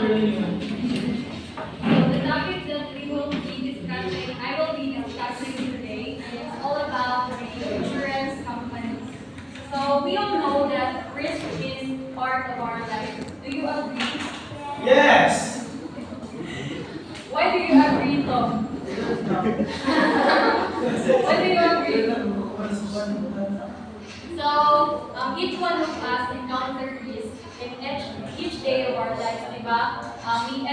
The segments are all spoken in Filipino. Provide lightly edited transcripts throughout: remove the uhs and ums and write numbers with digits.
the topic that we will be discussing, I will be discussing today, is all about the insurance companies. So we all know that risk is part of our life. Do you agree? Yes! Why do you agree, Tom? Why do you agree? So each one of us encounter risk in each day of our lives, di ba? We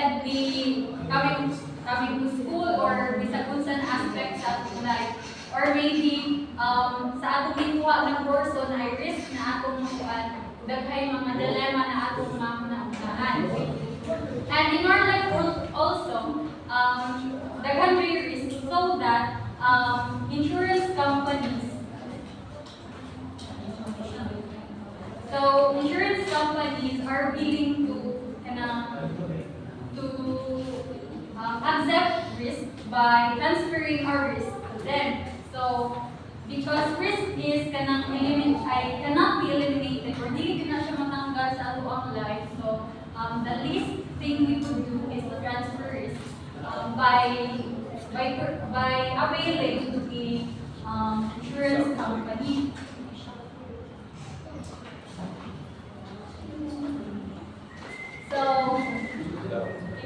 coming to school or bisag unsan aspect sa ating life. Or maybe sa atong gikuha ng kurso na ay risk na atong makuan, daghay mga dilemma na atong makunahan. And in our life also, daghan may risk so that insurance companies are willing to accept risk by transferring our risk to them. So because risk is cannot be eliminated or dili na siya matanggal sa ato life. So the least thing we could do is to transfer risk by availing the insurance company. So,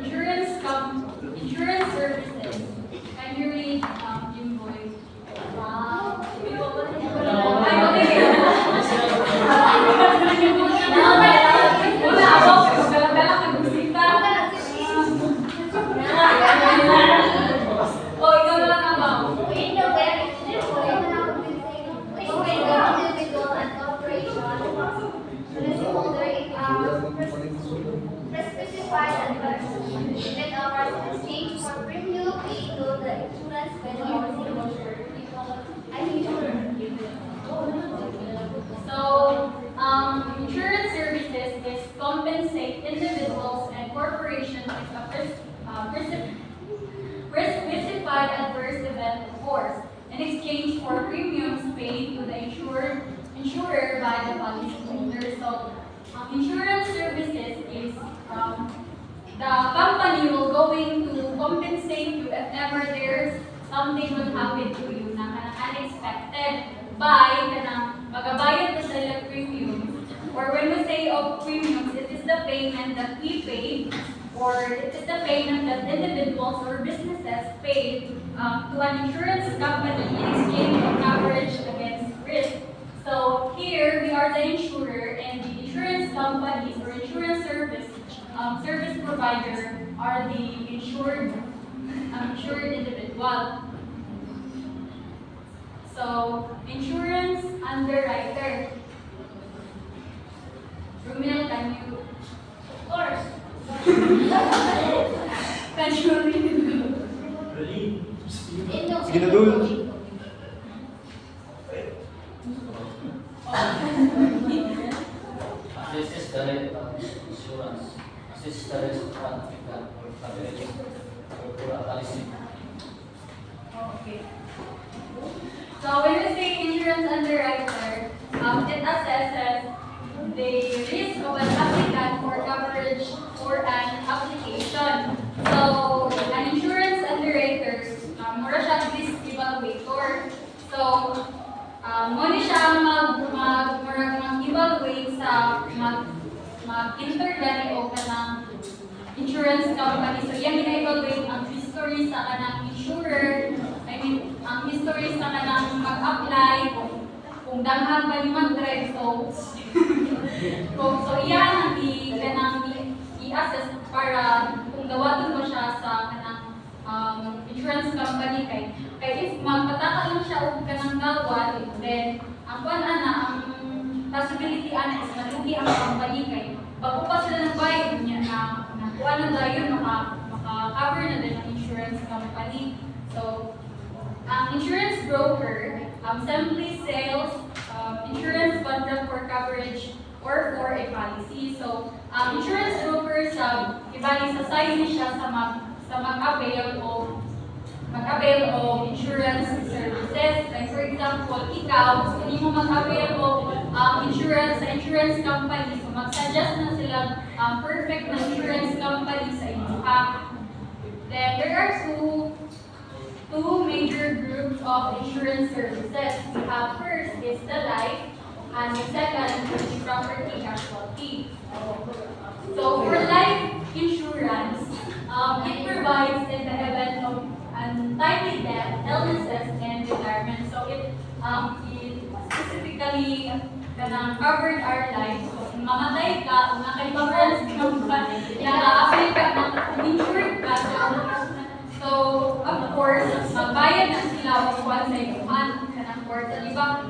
insurance services, primarily invoice. Wow. Insurance services is compensate individuals and corporations if a specified adverse event occurs in exchange for premiums paid to the insurer by the policyholder. So, insurance services is the company will going to compensate you if ever there's something will happen to you na unexpected by magabayad na sila premiums. Or when we say of premiums, it is the payment that we pay, or it is the payment that individuals or businesses pay to an insurance company in exchange of coverage against risk. So here we are the insurer, and the insurance companies or insurance service provider are the insured individual. So insurance underwriter. Rumil, can you? Of course. Can you read? Sige na dul. Assist the rate of insurance. Assist the rate of coverage. Okay. So when we say insurance underwriter, it assesses the risk of an applicant for coverage for an application. So an insurance underwriter, mura siya risk evaluator. So muna siya mag-evaluate sa mag-intergani o kanang insurance company. So yan gina-evaluate ang history sa kanang insurer, ang history sa kanang mag-apply, kung danghag ba yung mag-drive. So iyan ang i-assess para kung gawaton mo siya sa kanang insurance company kay if magpataka lang siya og kanang gawad, then ang possibility is malugi ang company kay bago pa sila nagbayad niya na kuha na dayon maka-cover na din ang insurance company. So insurance broker simply sells insurance contract for coverage or for a policy. So insurance brokers ibali sa size siya sa mag-avail of insurance services. Like for example, ikaw gusto mo mag-avail of insurance company. So mag-suggest na sila perfect na insurance company sa inyo. Then there are two major groups of insurance services. We have first is the life, and the second is the property casualty. So for life insurance, it provides in the event of untimely death, illnesses, and retirement. So it specifically covered our life. So kung mamatay ka, kung naka-insurance ka, naka-apply ka, naka-insured ka. So of course, magbayad na sila once sa iyo. And of course, di ba,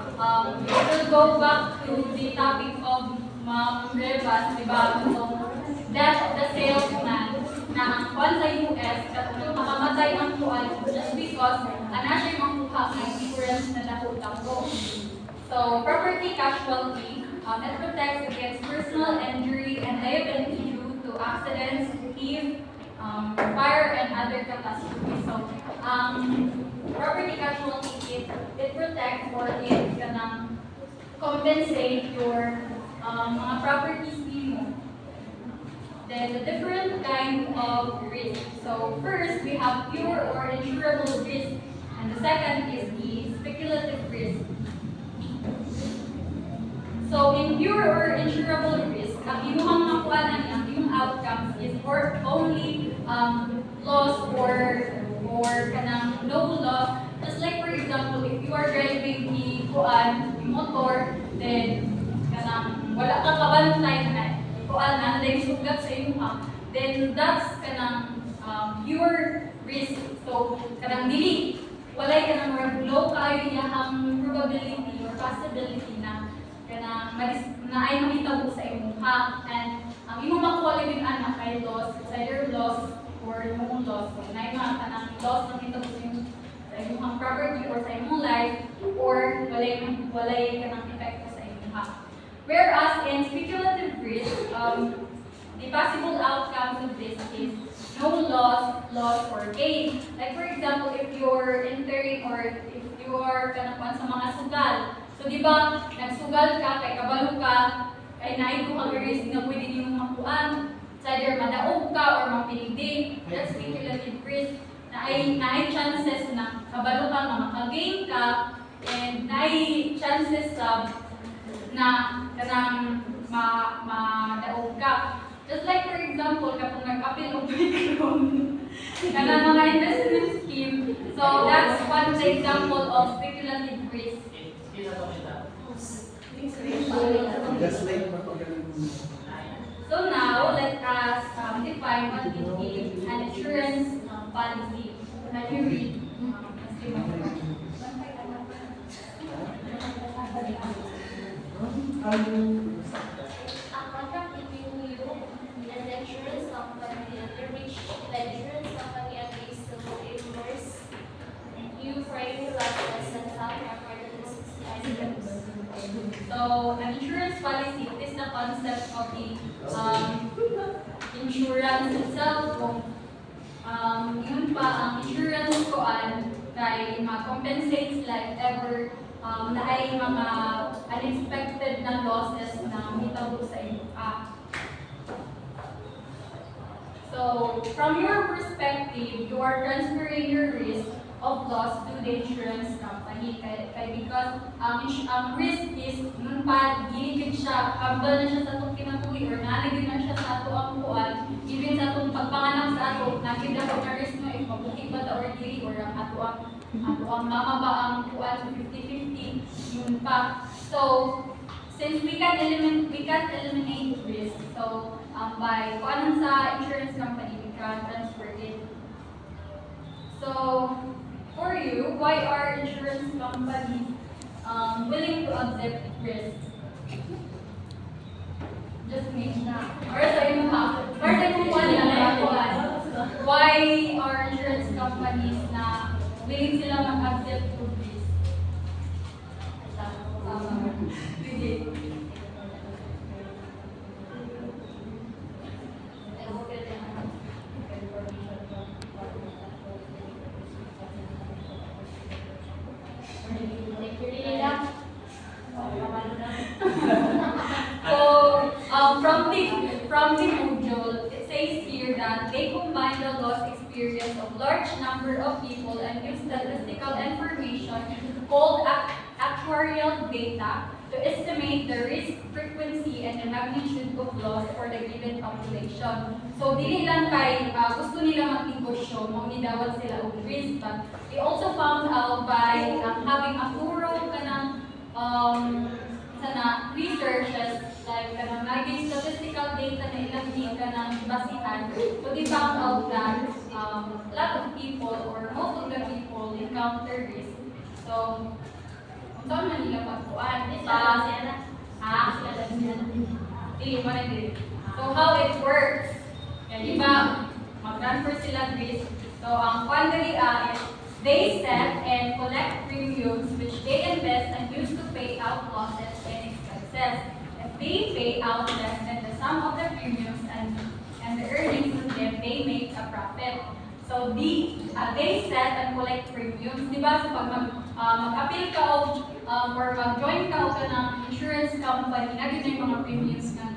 we will go back to the topic of Ma'am Revas, di ba, death of the salesman na ang kuwan sa US, katulong makamatay ang kuwan just because ana siya makuha ng insurance na nakutang ko. So, property casualty, it protects against personal injury and liability due to accidents, thief, fire, and other catastrophes. So, property casualty, it protects or it can compensate your mga properties mo. Then the different kind of risk. So first, we have pure or insurable risk, and the second is the speculative risk. So in pure or insurable risk, ang inyong makuha ang inyong outcomes is for only loss or kanang no loss. Just like for example, if you are driving the motor, then kanang wala ka kabantay na kuan na dahil sugat sa imo then that's kanang pure risk. So kanang dili walay kanang murag low kayo iyang probability or possibility na kanang na ay mahitabo sa imo and ang imo makuha din ana kay loss, it's either loss or no loss. So na mga kanang loss na mahitabo sa imong property or sa imong life or walay kanang epekto sa imo Whereas in speculative risk, the possible outcomes of this is no loss, or gain. Like for example, if you're entering or if you are kanakuan sa mga sugal. So di ba, nagsugal ka, kay kabalo ka, kay naito ang risk na pwede niyong makuan. It's either madaog ka or mapildi. That's speculative risk. Na ay chances na kabalo ka, na makagain ka, and na ay chances na kanang ma-daog ka. Just like for example, kapag nag-appeal of background, kanang mga investment scheme. So that's one example of speculative risk. So now, let us define what is an insurance policy. Can you read? A contract between you and the insurance company under which the insurance company agrees to reimburse you for any losses and some according to 65 steps. So, an insurance policy is the concept of the insurance itself. Yun pa, ang insurance koan kay ma-compensate sila if ever na ay mga unexpected na losses na hitabo sa inyo. So, from your perspective, you are transferring your risk of loss to the insurance company. Because ang risk is, nun pa, giligid siya, kambal na siya sa itong kinatuli or naligid na siya sa ato ang kuan, even sa itong pagpanganak sa ato, nakita ko na risk mo, if mabuti ba ta or dili, or ang ato ang mama ba ang kuan 50-50, yun pa. So, since we can eliminate risk, so by kuan sa insurance company, we can transfer it. So, for you, why are insurance companies willing to accept risk? Just me na. Or sa inyo ha? Or sa inyo kuan na kuan. Why are insurance companies na willing sila mag-accept to risk? Sige. Like, you really lang. that they combine the loss experience of large number of people and use statistical information called actuarial data to estimate the risk, frequency, and the magnitude of loss for the given population. So, dili lang kay gusto nila mag-negosyo, maunidawat sila og risk, but they also found out by having a thorough kanang researches, like naging statistical data na ilang di kanang basihan. So, they found out that a lot of people, or most of the people, encounter risk. So, saan man nila pagkuhan? Dili mo na dili. So, how it works? Yan, di ba, mag-transfer sila risk. So, ang quantity is they set and collect premiums which they invest and use to pay out losses and expenses. If they pay out less than the sum of the premiums and the earnings from them, they make a profit. So, they set and collect premiums. Di ba, so pag mag-appeal ka or mag-join ka o ka ng insurance company, naging yung mga premiums na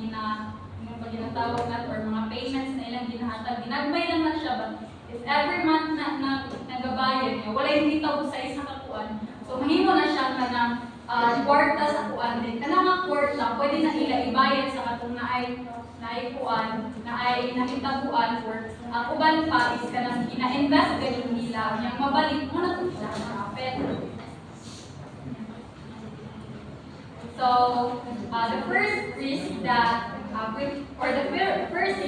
ginatawag natin or mga payments na ilang ginahatag, ginagbay naman siya, but if every month na nagabayad niya, wala yung dito sa isang kakuan. So, mahimo na siya ka ng kwarta sa kuan din. Kanang mga kwarta, pwede na nila ibayad sa katong naay kuan, naay nakitabuan, or ang uban pa is kanang gina-invest din nila, yung mabalik mo na kung siya ang profit. So, the first risk that, first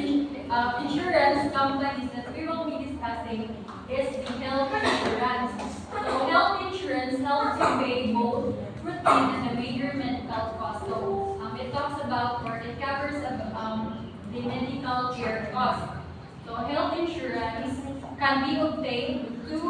insurance companies that we will be discussing is the health insurance. So, health insurance helps you pay both routine and the major medical costs. So, it talks about, or it covers the medical care costs. So, health insurance can be obtained with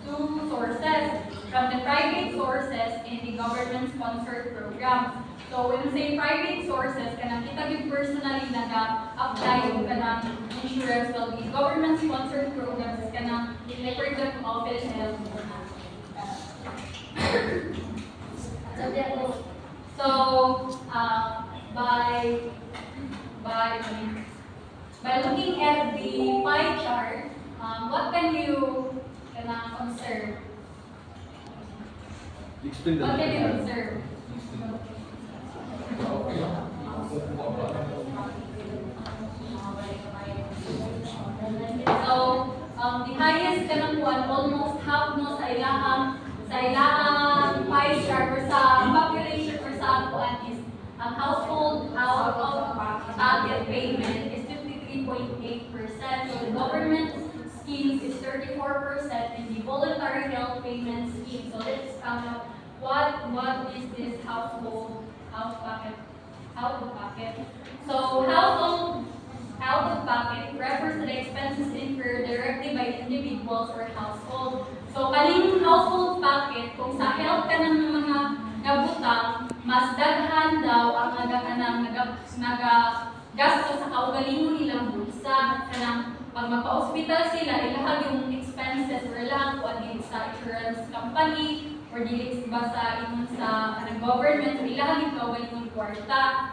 two sources, from the private sources and the government-sponsored programs. So, when we say private sources, kanang kita yung personally nag-apply yung kanang insurance, well, the government-sponsored programs is kanang, like for example, office health. So, by looking at the pie chart, what can you observe? What can you observe? So, the highest kanakuan, almost half no sa ilahang pie chart or sa population or sa akuan is household out of pocket payment is 53.8%. So, the government schemes is 34%, and the voluntary health payment scheme. So, let's count out what is this household out of pocket. So, household out of pocket refers to the expenses incurred directly by individuals or household. So, kaning household pocket, kung sa health ka ng mga nabutang, mas daghan daw ang nagagasto sa kaugalingon nilang bulsa. Kanang pag magpa-hospital sila, ilahag yung expenses or ilang kung din sa insurance company or dili ba sa ingon sa government, ilahag yung kaugalingon kwarta.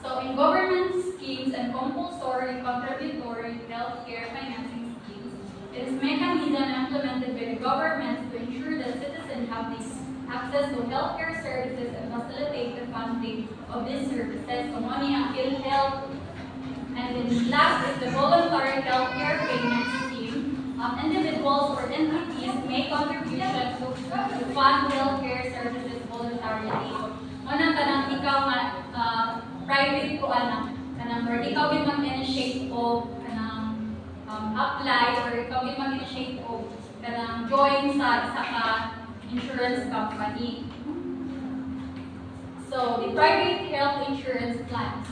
So, in government schemes and compulsory contributory healthcare financing schemes, it is mechanism implemented by the government to ensure that citizens have this access to healthcare services and facilitate the funding of these services. So, money ang PhilHealth. And then last is the voluntary healthcare payment scheme. Individuals or entities make contributions to fund healthcare services voluntarily. Manang kanang ikaw private ko kanang or ikaw din mag-initiate o kanang apply or ikaw din mag-initiate o kanang join sa isa ka insurance company. So, the private health insurance plans.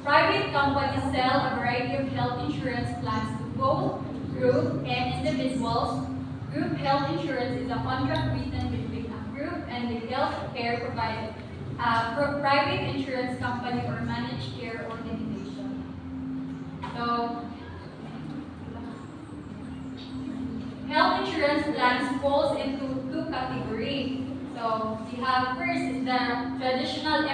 Private companies sell a variety of health insurance plans to both group and individuals. Group health insurance is a contract written between a group and the health care provider, private insurance company or managed care organization. So, health insurance plans falls into two categories. So, we have first is the traditional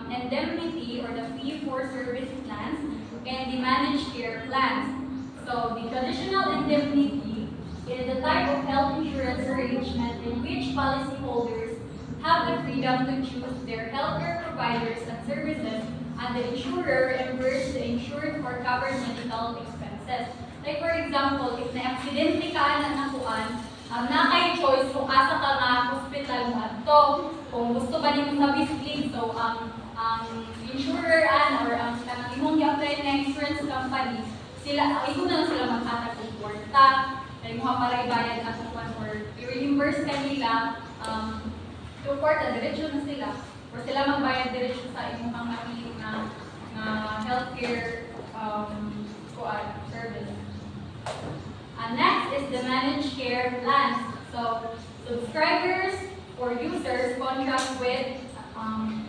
indemnity or the fee-for-service plans, and the managed care plans. So the traditional indemnity is a type of health insurance arrangement in which policyholders have the freedom to choose their healthcare providers and services, and the insurer reimburses the insured for covered medical expenses. Like for example, if na-aksidente ka na nakuan, na kay choice kung asa ka nga hospital mo adto, kung gusto ba nimo sa bislig, so ang insurer or ang imong i-apply na insurance company, sila ito na lang sila maghatag og kwarta, kay mo para ibayad ang kuan or i-reimburse kanila yung kwarta diretso na sila or sila magbayad diretso sa imong mga napili na healthcare kuan service. Next is the managed care plans. So subscribers or users contract with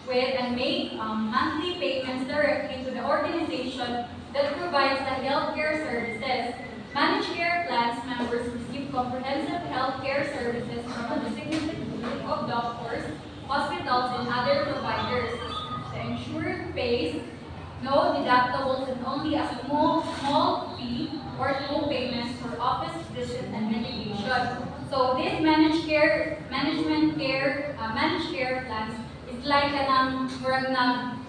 and make monthly payments directly to the organization that provides the healthcare services. Managed care plans members receive comprehensive healthcare services from a designated group of doctors, hospitals, and other providers. The insured pays no deductibles and only a small fee or co-payments for office visits and medication. So this managed care plans is like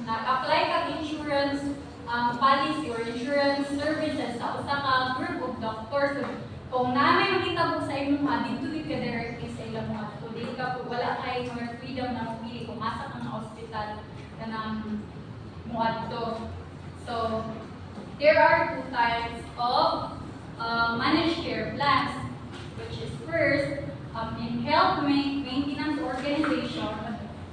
nag-apply ka insurance policy or insurance services sa usa ka group of doctors. So, kung namin makita po sa imong dito ka directly sa ilang mga so di ka po wala kay more freedom na mapili kung asa ka na hospital ka nang muadto. So there are two types of managed care plans, which is first in health maintenance organization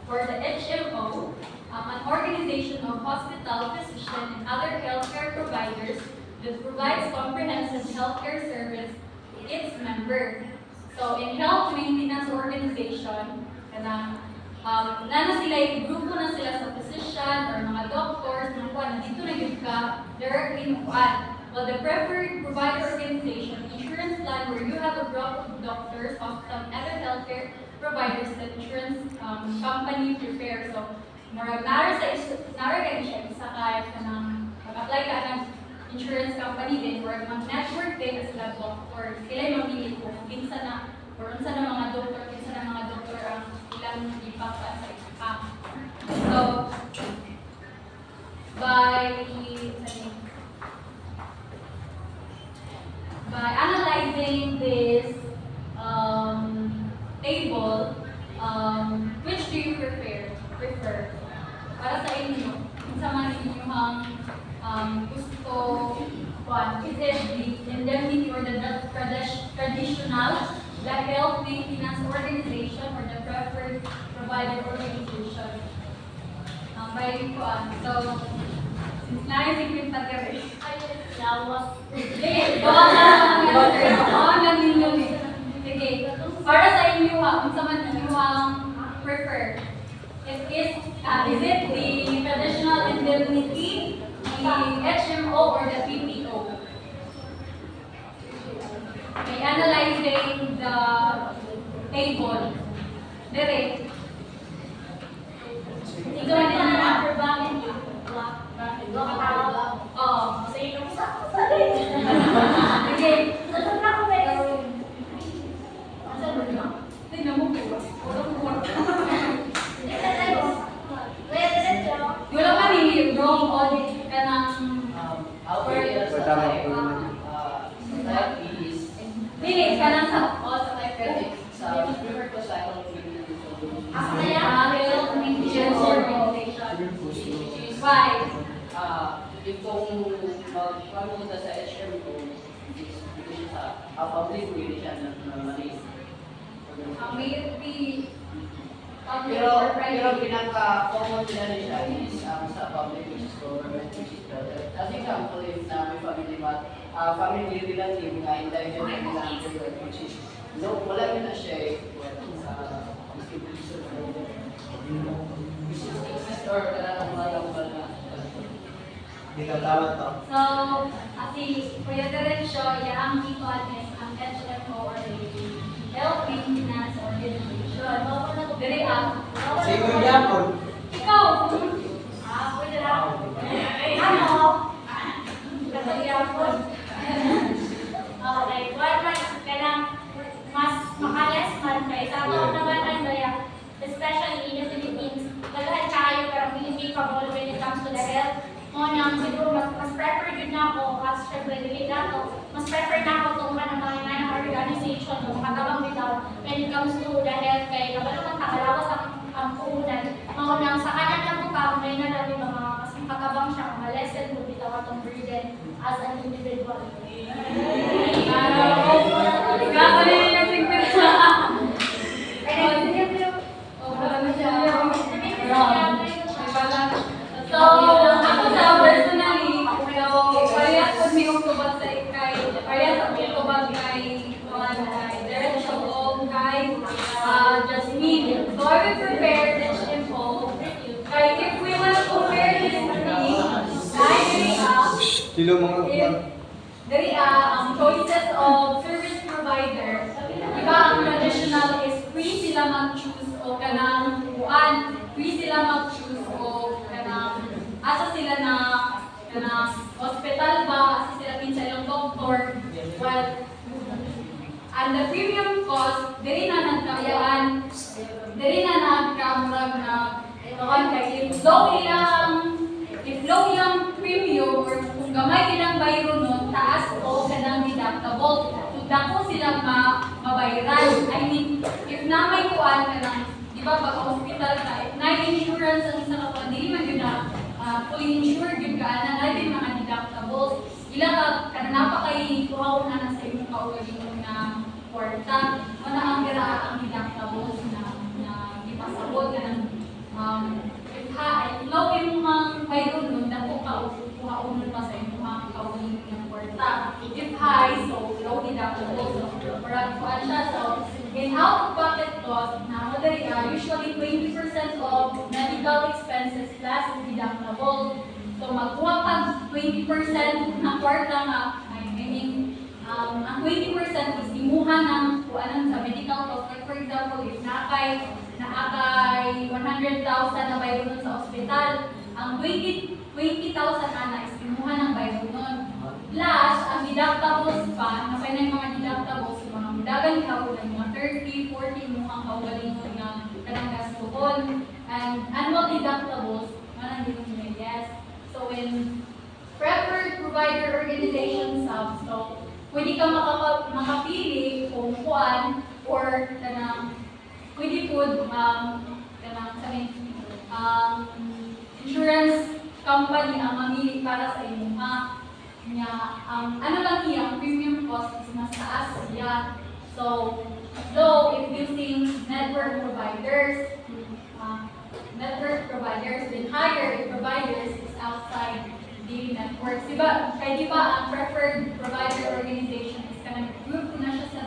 or the HMO, an organization of hospital, physician, and other healthcare providers that provides comprehensive healthcare service to its members. So in health maintenance organization, na sila yung grupo na sila sa physician or mga doctors, mga kuwan, nandito na yun ka directly nukuan. Well, the preferred provider organization, insurance plan where you have a group of doctors, hospital, and other healthcare providers that insurance company prepare. So, nara ka siya, isa ka mag-apply ka ng insurance company din, or mag-network din na sila doctor. Sila yung mamili kung kinsa na, or unsa na mga doctor, kinsa na mga doctor ang ilang ipapa sa ikakam. So, by analyzing this table, which do you prefer? Para sa inyo, kung sa man inyong gusto, is it the indemnity or the traditional, the health maintenance organization, or the preferred provider organization? So, since na-isipin pa kami, sige, para sa inyo kung sa man inyong prefer, is it the traditional indemnity, the HMO, or the PPO? By analyzing the table, direct. Ikaw na number bakit? Oh. Sige. Tignan mo po. Wala ka ni wrong audit ka ng Pili ka lang sa type sa prefer ko sa health maintenance organization. Why? Itong magpamunta sa HMO, hindi siya sa public, hindi siya na-manage. May it be public Pero or private? pinaka-common nila siya is sa public, which is government, which is private. As example, if na may family relative na intelligent relative, which is wala yun na siya or kanang malambal na. Hindi ka tama to. So, Kuya Diretso, ang icon is ang HMO or the Health Maintenance Organization. Dere Sige, Yapon. Ikaw! Pwede lang. Ano? nang siguro mas prefer yun na ako, as syempre delete na ako, mas prefer na ako kung ano mga organization o makagabang bitaw when it comes to the health kay kabalo man takalawas ang puhunan. Maunang sa kanan na po ka, may na namin mga mas makagabang siya kung ma-lessen mo bitaw atong burden as an individual. So, ako sa personally, parehas ko may utubat sa ikay, parehas ako utubat kay diretso ko kay Jasmine. So, I will prepare this info. Kay if we want to compare this thing, Silo mga dari choices of service provider. Diba ang traditional is free sila mag-choose o kanang uan, free sila mag-choose o kanang asa sila na kanang hospital ba, asa sila kinsa ilang doktor. Well, and the premium cost, diri na nagkayaan, diri na nagkamurag na kawan kay if low ilang premium or kung gamay ilang bayro nun, taas o kanang deductible. So, dako sila mabayaran. I mean, if na may kuan ka lang, di ba, pag hospital ka, if na insurance ang isa ka pa, hindi man yun na fully insured yun ka, na din mga deductibles. Ilang ka na napakay kuhaw na sa imong kaugaling na kwarta, wala ang gira ang deductibles na ipasabot ka ng if low yung mga bayro nun, dako ka kuhaon pa sa imong kaugaling ng kwarta. If high, so low deductible, so parang kuan siya. So, in out-of-pocket cost, na madali usually 20% of medical expenses plus deductible. So, magkuha ka 20% na kwarta nga, I mean, ang 20% is imuha ng kuanan sa medical cost. Like for example, if naakay 100,000 na bayro nun sa ospital, ang 20,000 ana is imuha ng bayro nun. Plus, ang deductibles pa, na yung mga deductibles, yung mga mudagan kaulan, mga 30, 40, mukhang kaugaling mo nga kanang gastuhon. And annual deductibles, manang din yes. So, when preferred provider organization subs, so, pwede ka makapili kung kuan or kanang pwede po kanang sabihin insurance company ang mamili para sa inyo niya ano lang niya ang premium cost is mas taas siya. So if using network providers then higher if providers is outside the network. Diba? Kaya diba ang preferred provider organization is kanang group na siya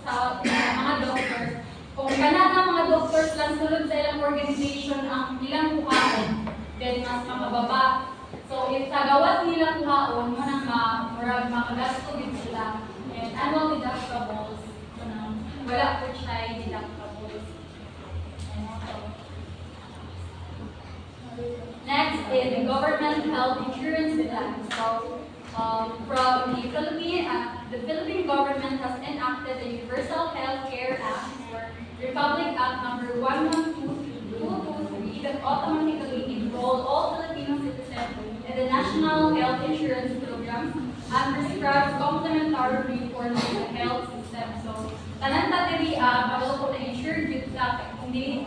sa mga doctors. Kung kana ng mga doctors lang sulod sa ilang organization ang ilang kuhaon, then mas makababa. So if tagawas nila kuhaon, mo nang makagasto din sila. And annual deductibles, wala po siya deductibles. Next is the government health insurance plan. So from the Philippine government has enacted the Universal Health Care Act or Republic Act number 11223 that automatically enroll all Filipino citizens in the National Health Insurance Program and prescribes complementary for the health system. So, tanan ta diri bago ko na insured with that hindi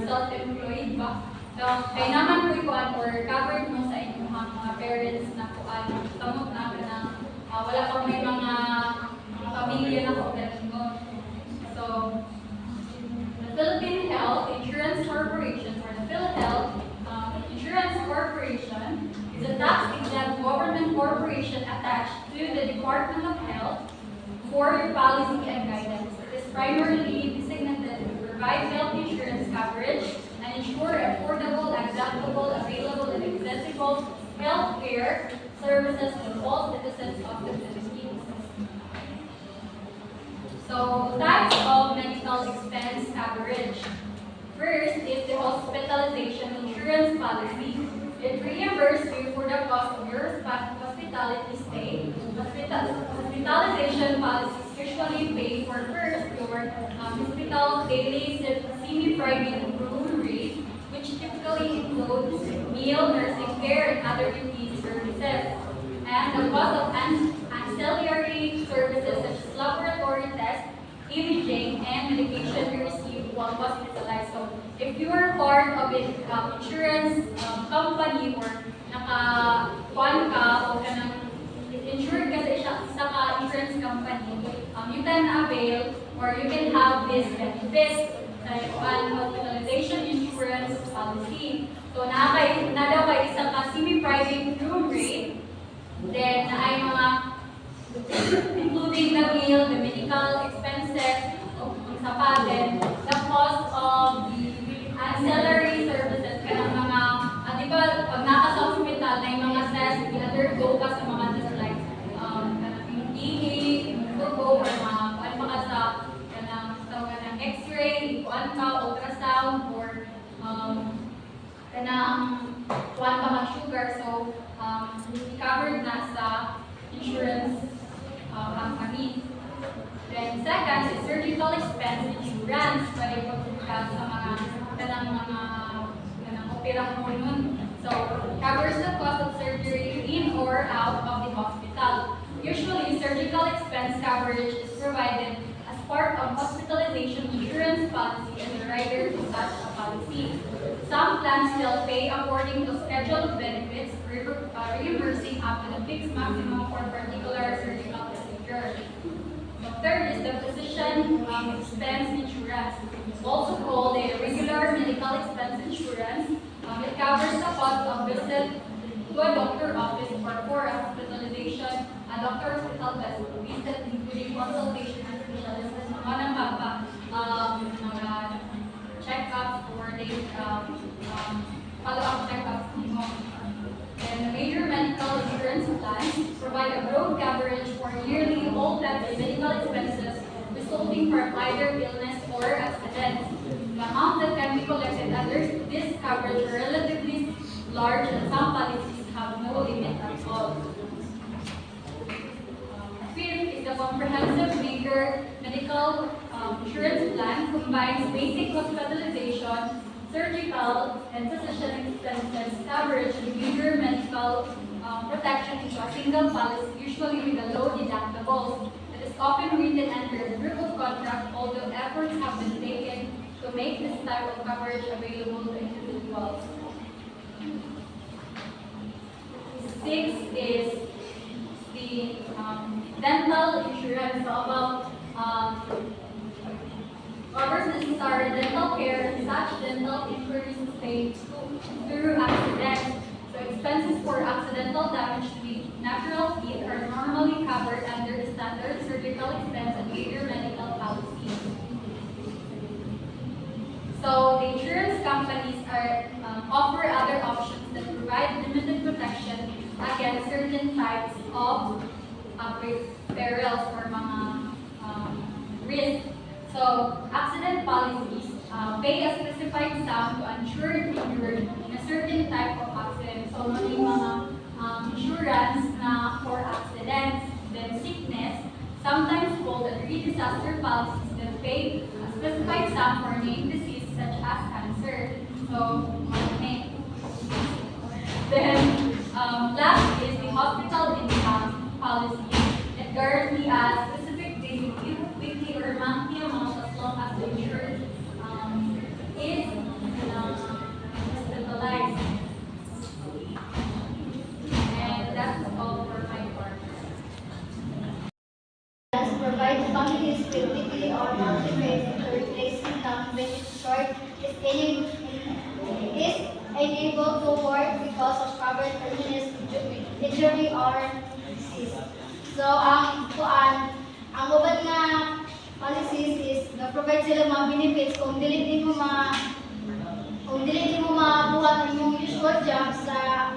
self-employed ba? So, kay naman po ikuan or covered mo sa inyong mga parents na kuan kamot na wala pa may mga pamilya na koperasyon. So, the Philippine Health Insurance Corporation or the PhilHealth Insurance Corporation is a tax-exempt government corporation attached to the Department of Health for policy and guidance. It is primarily designated to provide health insurance coverage and ensure affordable, acceptable, available, and accessible health care services to all citizens of the Philippines. So, types of medical expense coverage. First is the hospitalization insurance policy. It reimburses you for the cost of your hospitality stay. Hospitalization policies usually pay for first your hospital daily semi-private room rate, which typically includes meal, nursing care, and other routine services. And the cost of ancillary services such as laboratory tests, imaging, and medication you receive while hospitalized. So, if you are part of an insurance company or naka-kuan ka o kanang insured ka sa insurance company, you can avail or you can have this benefits like hospitalization insurance policy. So, na daw kay isa ka semi-private room rate, then ay mga including the meal, the medical expenses, isa pa din, the cost of the ancillary services, kanang mga, di ba, pag naka sa hospital na yung mga tests, i-undergo ka sa mga tests like, kanang ihi, turbo, or mga, kuan pa ka sa, kanang x-ray, kuan ka, ultrasound, or, kanang, kuan pa mag-sugar, so, covered na sa insurance company. Then second is surgical expense insurance, pwede pagpunta sa mga kanang operasyon nun. So, covers the cost of surgery in or out of the hospital. Usually, surgical expense coverage is provided as part of hospitalization insurance policy and the rider to such a policy. Some plans still pay according to scheduled benefits, reimbursing up to the fixed maximum for particular surgical procedure. The third is the physician expense insurance, also called a regular medical expense insurance. It covers the cost of visit to a doctor office or for a hospitalization, a doctor hospital visit, including consultation and specialists, mga check-ups or follow-up check-ups. And major medical insurance plans provide a broad coverage for nearly all types of medical expenses resulting from either illness or accident. The amount that can be collected under this coverage are relatively large and some policies have no limit at all. Fifth is the comprehensive major medical insurance plan combines basic hospitalization, surgical, and physician expenses coverage and major medical protection into a single policy, usually with a low deductible. It is often written under a group of contract, although efforts have been taken to make this type of coverage available to individuals. Six is the dental insurance. So about covers necessary dental care and such dental injuries paid through accidents. So expenses for accidental damage to the natural teeth are normally covered under the standard surgical expense and major medical policies. So the insurance companies offer other options that provide limited protection against certain types of perils or mga risks. So, accident policies pay a specified sum to insured injured in a certain type of accident. So, may mga insurance na for accidents, then sickness, sometimes called a disaster policies that pay a specified sum for named disease such as cancer. So, then, last is the hospital income policy. It guarantees a specific daily, weekly, or monthly amount as long as the insured is hospitalized. And that's all for my part. Provide families with weekly or monthly pay to replace income when it's short is unable to work because of covered illness, injury, or disease. So, ang uban nga policies is na-provide sila mga benefits kung dili mo mabuhat ang imong usual job sa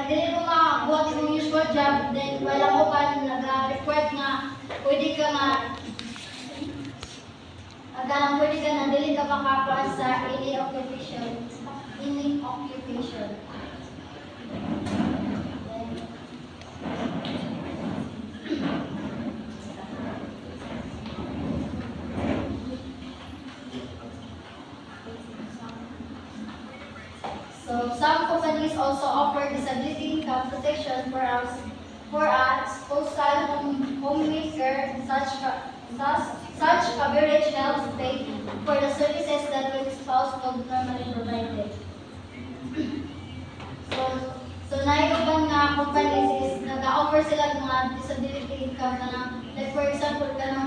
dili mo mabuhat ang imong usual job, then wala mo pa nag-require nga pwede ka na dili ka makakuha sa any occupation. some companies also offer disability income protection for a spousal homemaker. Such coverage helps pay for the services that the spouse would normally provided. So naiuban nga companies is nag-offer sila ng mga disability income na like for example kanang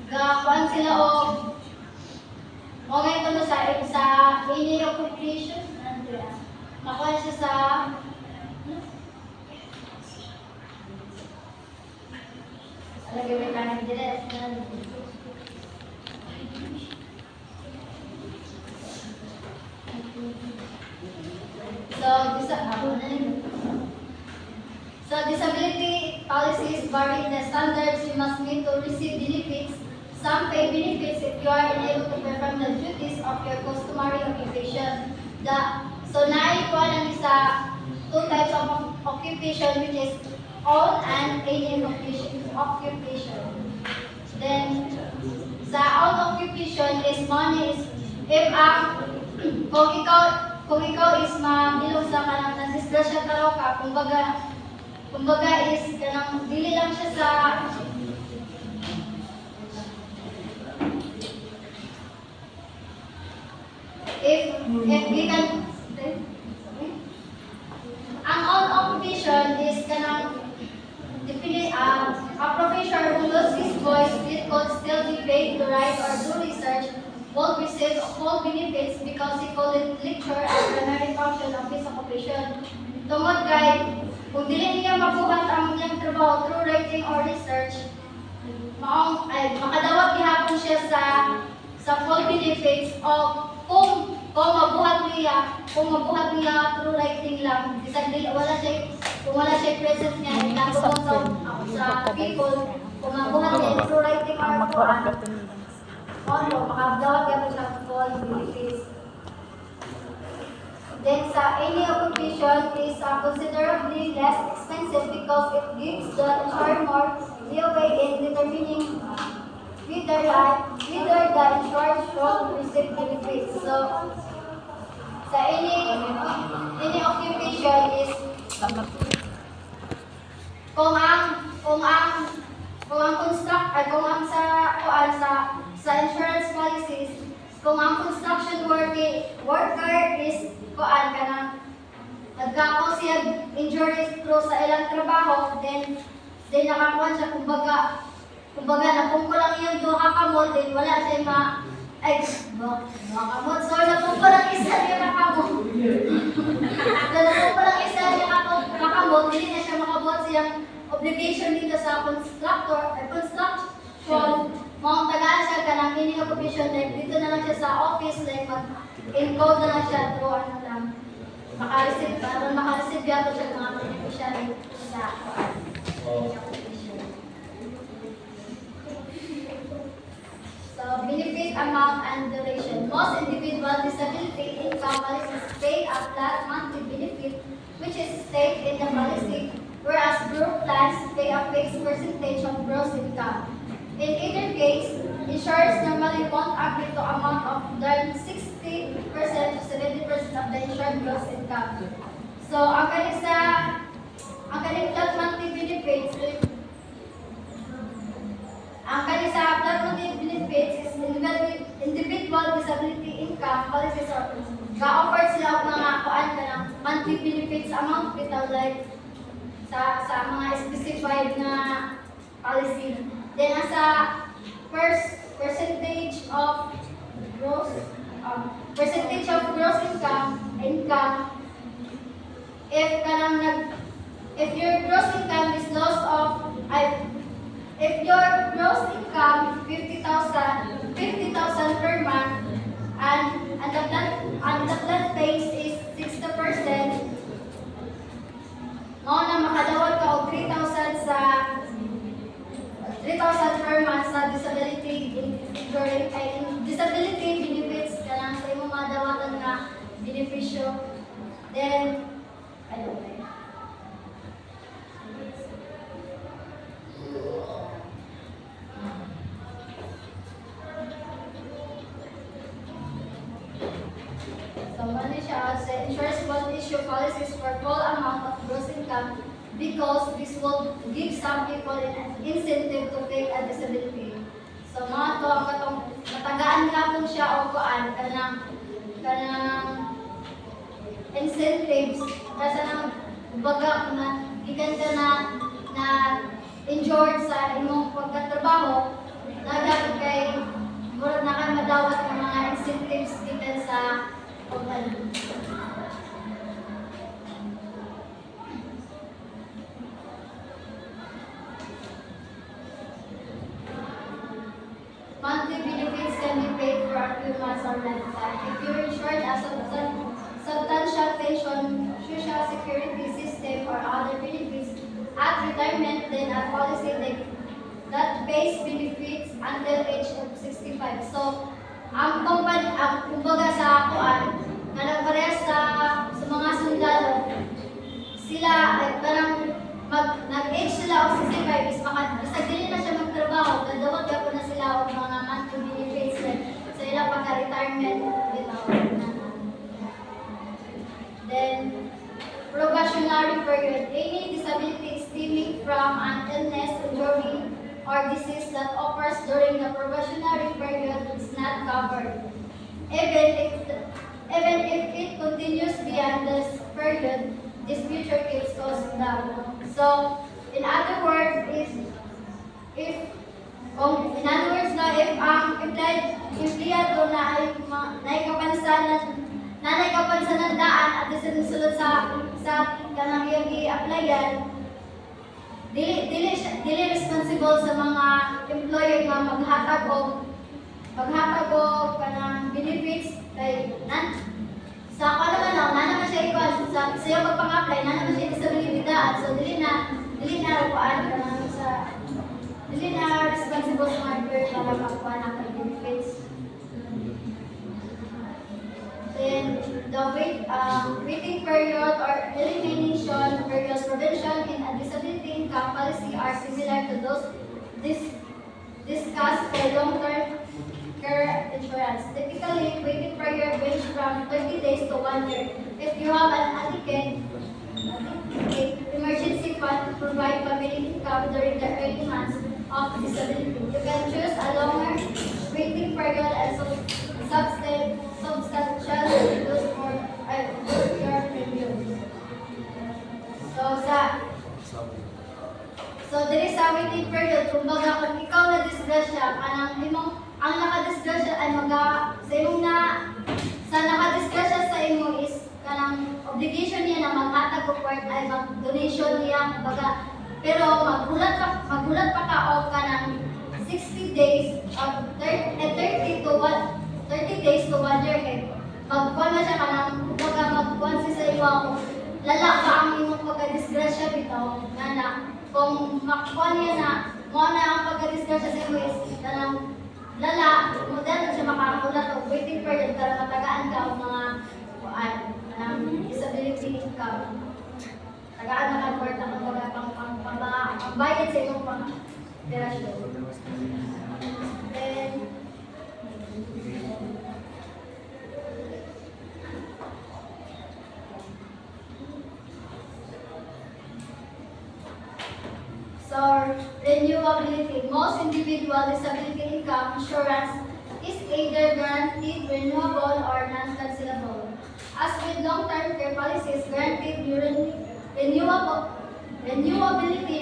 kuan sila o ngayon ito sa any occupation makuha siya sa lagay may kanan direct So disability policies vary in the standards you must meet to receive benefits. Some pay benefits if you are unable to perform the duties of your customary occupation. So naikuha lang sa two types of occupation which is own and alien occupation. Then sa own occupation is money is if kung ikaw is mabilog sa kanang nadisgrasya tao ka, kumbaga is kanang dili lang siya sa if gikan ang own occupation is kanang a professor who loses his voice it could still be paid to write or do research will receive full benefits because he called it lecture as primary function of his occupation. Tungod kay, kung dili niya mabuhat ang iyang trabaho through writing or research, makadawat gihapon siya sa full benefits o kung mabuhat niya through writing lang, bisag dili kung wala siya present niya, nagtutong sa people, kung mabuhat niya through writing or makadawat gihapon siya full benefits. Then sa any occupation is considerably less expensive because it gives the insured more leeway in determining whether the insured should receive benefits. So sa any occupation is kung sa insurance policies kung ang construction worker is kanang nagkako siya injuries through sa ilang trabaho, then nakakuha siya, kumbaga napungko lang yung duha kamot, then wala siya makamot. So napungko lang isa yung nakamot. Hindi na siya makabuhat siyang obligation dito sa construction. Mga tagaan siya kanang ini occupation, like dito na lang siya sa office, like mag-encode na lang siya through makareceive yato siya mga beneficiary sa occupation. So, benefit amount and duration. Most individual disability income policies pay a flat monthly benefit which is stated in the policy, whereas group plans pay a fixed percentage of gross income. In either case, insurers normally won't agree to amount of than 60% to 70% of the insured gross income. So, ang kaning flat monthly benefits is individual disability income policies or ga-offer sila og mga monthly benefits amount bitaw like sa mga specified na policy. Then as a percentage of gross income, if your gross income is loss of if your gross income 50,000 per month and the flat base is 60%, mao na makadawat ka og 3,000 per month sa disability benefits kanang sa imong madawatan nga benepisyo. Then so, ano siya, sa insurance issue policies for full amount of gross income because this will give some people an incentive to take a disability. So mga to ang katong matagaan gapon siya o kuan kanang incentives kasi nang baga na gikan ka na injured sa imong pagkatrabaho na dapat kay murag na kay madawat ng mga incentives gikan sa company. Monthly benefits can be paid for a few months or lifetime. If you're insured as a substantial pension, social security system, or other benefits at retirement, then a policy that pays benefits until age of 65. So, ang company, kumbaga sa kuan, kanang parehas sa mga sundalo, sila ay parang nag-age sila o 65 is basta dili na siya magtrabaho, kadawag po na sila o mga monthly benefits sa ilang pagka-retirement. Then, probationary period. Any disability stemming from an illness, injury, or disease that occurs during the probationary period is not covered. Even if it continues beyond this period, this future keeps causing down. So, in other words, if ang empleyado na ay kapansanan daan at isinusulod sa kanang iyang i-applyan, dili responsible sa mga employer nga maghatag og kanang benefits kay sa ako naman siya ikaw sa siya magpang-apply naman siya disability daan, so dili na rupuan kanang dili na responsible sa mga employer para magkuha ng benefits. Then, the waiting period or elimination period provision in a disability income policy are similar to those discussed for long-term care insurance. Typically, waiting period range from 30 days to 1 year. If you have an adequate emergency fund to provide family income during the early months of disability, you can choose a longer waiting period and substantial reduce for your premiums. So diri sa waiting period, kumbaga kung ikaw na disgrasya, ang nakadisgrasya ay sa nakadisgrasya sa imo is kanang obligation niya na maghatag og part ay mag-donation niya, kumbaga. Pero magulat pa ka o kanang 60 days of 30 days to 1 year kay magkuhan na siya kanang kumbaga magkuhan siya sa imo ako lala pa ang imong pagka-disgrasya bitaw na kung makukuha niya na mo na ang pagka-disgrasya sa imo is kanang lala mo dahil siya makakulat o waiting period para matagaan ka o mga kuan ng disability income tagaan na convert na mga pangbayad sa imong pang-operasyon. Then, so, renewability. Most individual disability income insurance is either guaranteed, renewable, or non-cancelable. As with long-term care policies, guaranteed renewability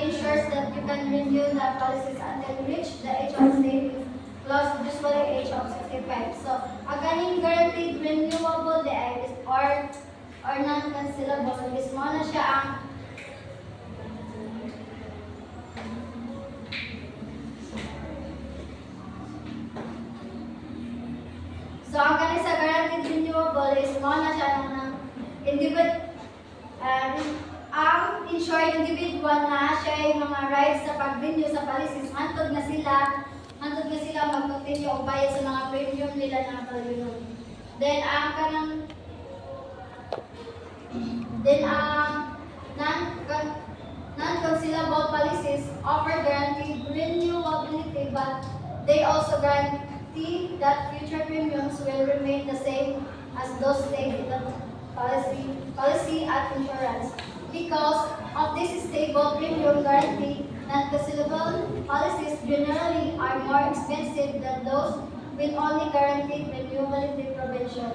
ensures that you can renew the policies until you reach the age of savings, plus usually age of 65. So, again, guaranteed renewable is or non-cancelable is mo na siya ang so, ang ganun sa guaranteed renewable is mo na siya ng ang insured individual na siya ay mga rights sa pag-renew sa policies, hantod na sila mag-continue o bayad sa mga premium nila na pag-renew. Then, non-cancelable policies offer guaranteed renewability, but they also guarantee that future premiums will remain the same as those stated policy at insurance. Because of this stable premium guarantee, non-cancelable policies generally are more expensive than those with only guaranteed renewability provision.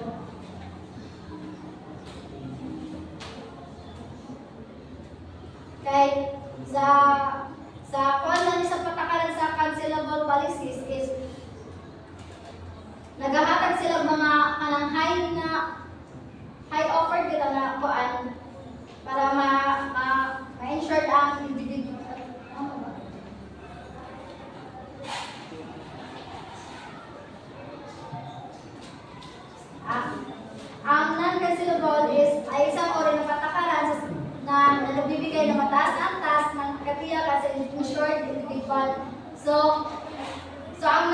Kay sa kuwan sa patakaran sa cancelable policies is nagahatag sila mga kanang high offer kita na kuan para ma-insure ang individual. Ang non-cancelable is ay isang uri ng patakaran na nagbibigay ng mataas na antas ng katiyakan sa insured individual. So ang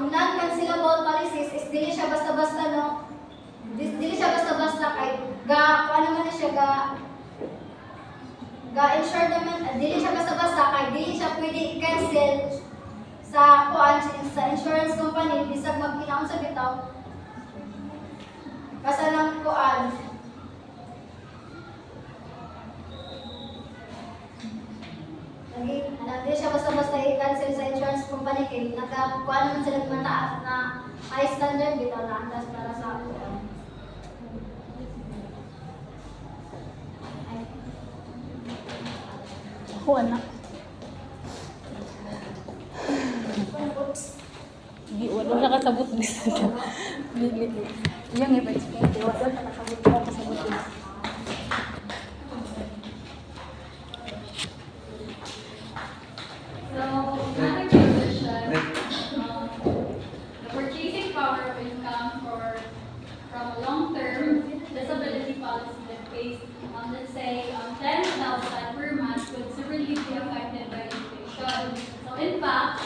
non-cancelable policies is dili siya basta-basta dili siya basta-basta kay ano man siya insured naman dili siya basta-basta kay dili siya pwede i-cancel sa insurance company bisag magkinaon sa bitaw basta ng hindi siya basta-basta i-cancel sa insurance company kay nagkuhan naman sila mataas na high standard bitaw na antas para sa Ako, anak. Di, wala nakasabot dito. Dili. Yang i-explain. Wala nakasabot ko kasabot dito. So, another position, the purchasing power of income from a long-term disability policy that pays, let's say, 10,000 per month would severely be affected by inflation. So, in fact,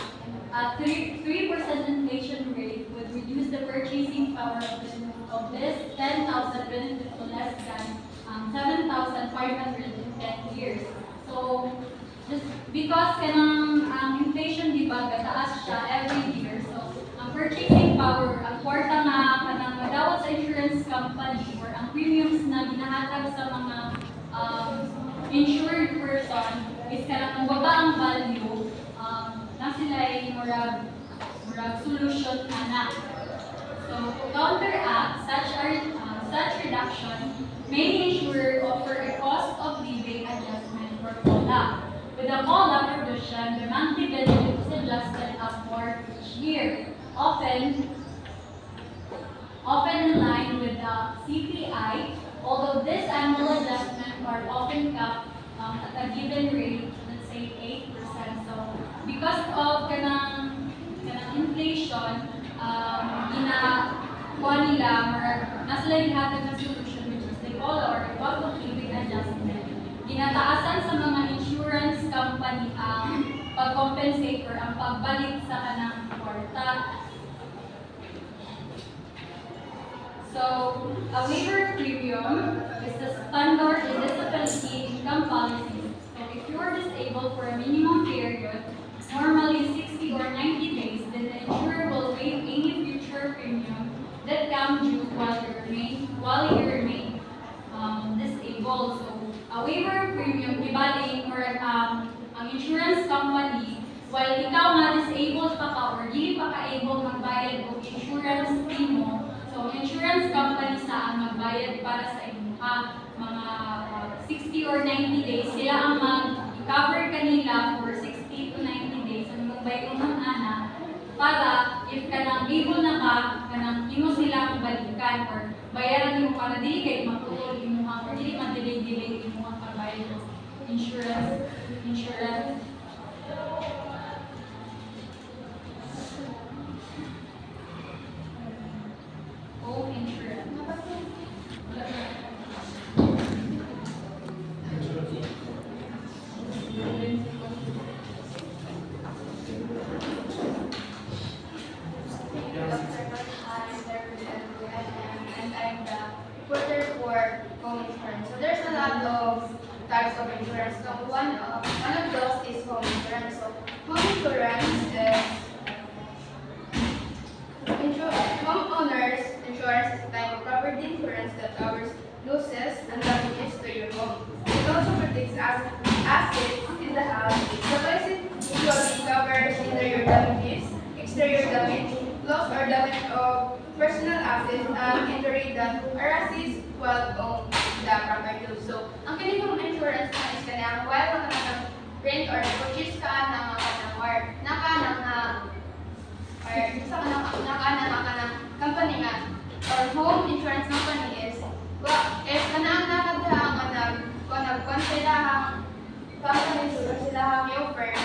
a 3% inflation rate would reduce the purchasing power of this 10,000 benefit to less than 7,510 years. So, just because inflation di ba gataas siya every year, so ang purchasing power ang kwarta nga kanang madawat sa insurance company or ang premiums na ginahatag sa mga insured person is kanang baba ang value na sila ay murag solution na. So to counteract such reduction, many insurers offer a cost of living adjustment or COLA. With the COLA provision, the monthly benefit is adjusted upward each year, often in line with the CPI, although this annual adjustment are often capped at a given rate, let's say 8%. So, because of kanang inflation, ginakuha nila, nasa lang hatag na solution, which is the COLA or the cost of living adjustment. Ginataasan sa mga insurance company ang pag-compensate or ang pagbalik sa kanang kwarta. So, a waiver premium is the standard disability income policy. So, if you are disabled for a minimum period, normally 60 or 90 days, then the insurer will waive any future premium that comes due while you remain disabled. So, a waiver premium, ibaling or ang insurance company, while ikaw nga disabled pa ka or hindi pa ka-able magbayad o insurance fee mo, so insurance company saan magbayad para sa inyo mga 60 or 90 days, sila ang mag-cover kanila for 60 to 90 days ang magbayad ng anak para if kanang able na ka, kanang imo silang balikan or bayaran mo para dili kay matulog imo or dili man delay imo ang pagbayad ng insurance. Home insurance. And I'm the reporter for home insurance. So there's a lot of types of insurance. So one of those is home insurance. So home insurance is homeowners insurance is a type of property property insurance that covers losses and damages to your home. It also protects assets in the house. The policy usually covers either your damages, exterior damage, loss or damage of personal assets, and injury that arises while on the property. So, ang kining insurance na is kanang while ka rent or purchase ka ng or naka ng company nga or home insurance company is if kanang nakadahang nagkonsilahang company silahang i-offer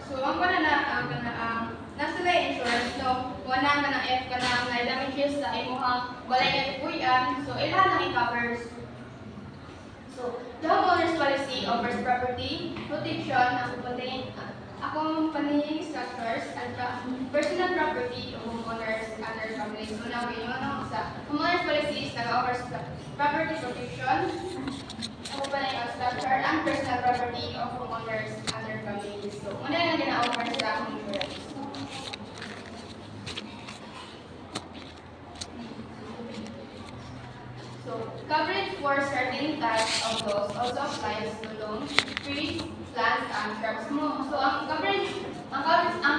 so ang nasa insurance no wala ka ng F ka ng damages sa imuhang walay katukuyan so ilan ang i-covers. So, the homeowner's policy offers property protection accompanying structures and personal property of homeowners and their families. So, now we know sa homeowner's policy is nag-offers property protection, accompanying of structure, and personal property of homeowners and their families. So, una yung gina-offer sa home insurance. So, coverage for certain types of loans also applies to loans, trees, plants, and shrubs mo. So, ang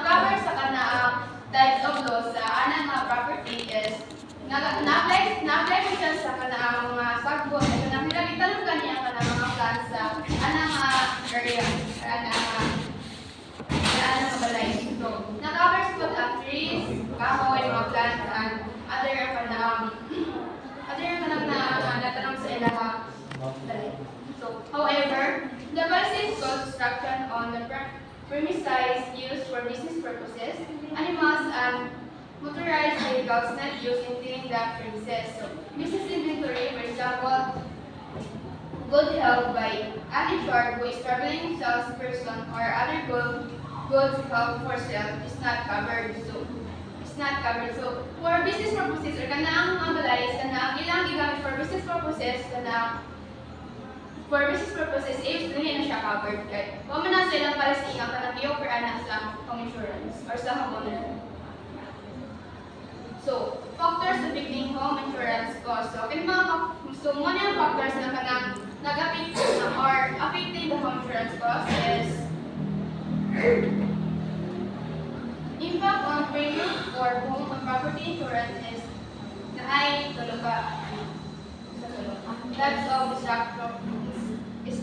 cover sa kanaang types of loans sa anang mga property is na-apply ko siya sa kanaang mga sagbot. So, nakitalog ka niya kanaang mga plants sa anang mga area, anang balay. So, na-covers po ang trees, kahoy, mga plants, and other natanong sa ilaha. So, however, the policy construction on the premises used for business purposes, animals, and motorized vehicles not used in cleaning the premises. So, business inventory, for example, good held by an insured who is traveling salesperson or other goods held for sale is not covered. So, for business purposes, or kanaang mga balay, kanaang ilang gigamit for business purposes, if dili na siya covered. Kaya, kung na sa ilang policy nga kanang i-offer na sa home insurance or sa homeowner. So, factors affecting home insurance cost. So, one yung factors na kanang nag-affect or affecting the home insurance cost is impact on premium for home and property insurance is na ay tuluga. Types of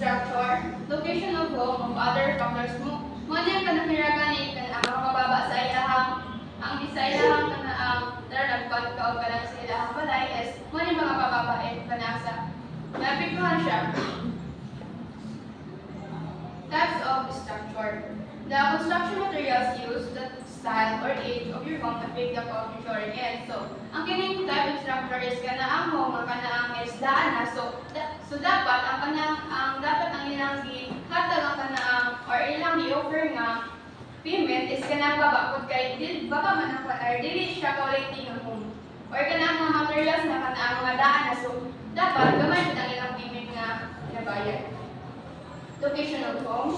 structure, location of home, of other factors mo. Muna yung kanamiragan ang mababa sa ilahang, ang isa ilahang nagkakaw ka lang sa ilahang balay is muna yung mga pababain ka na sa napikuhan siya. Types of structure. The construction materials used, the style or age of your home affect the cost of insuring it. So, ang kining type of structure is kana ang home, ang kana ang isdaan na. So dapat ang ilang gihatag ang kana or ilang i-offer nga payment is kana babakod kay baka man ang dili siya collecting ang home. Or kana ang mga materials na kana ang mga daan na. So, dapat gamay ang ilang payment nga nabayad. Location of home.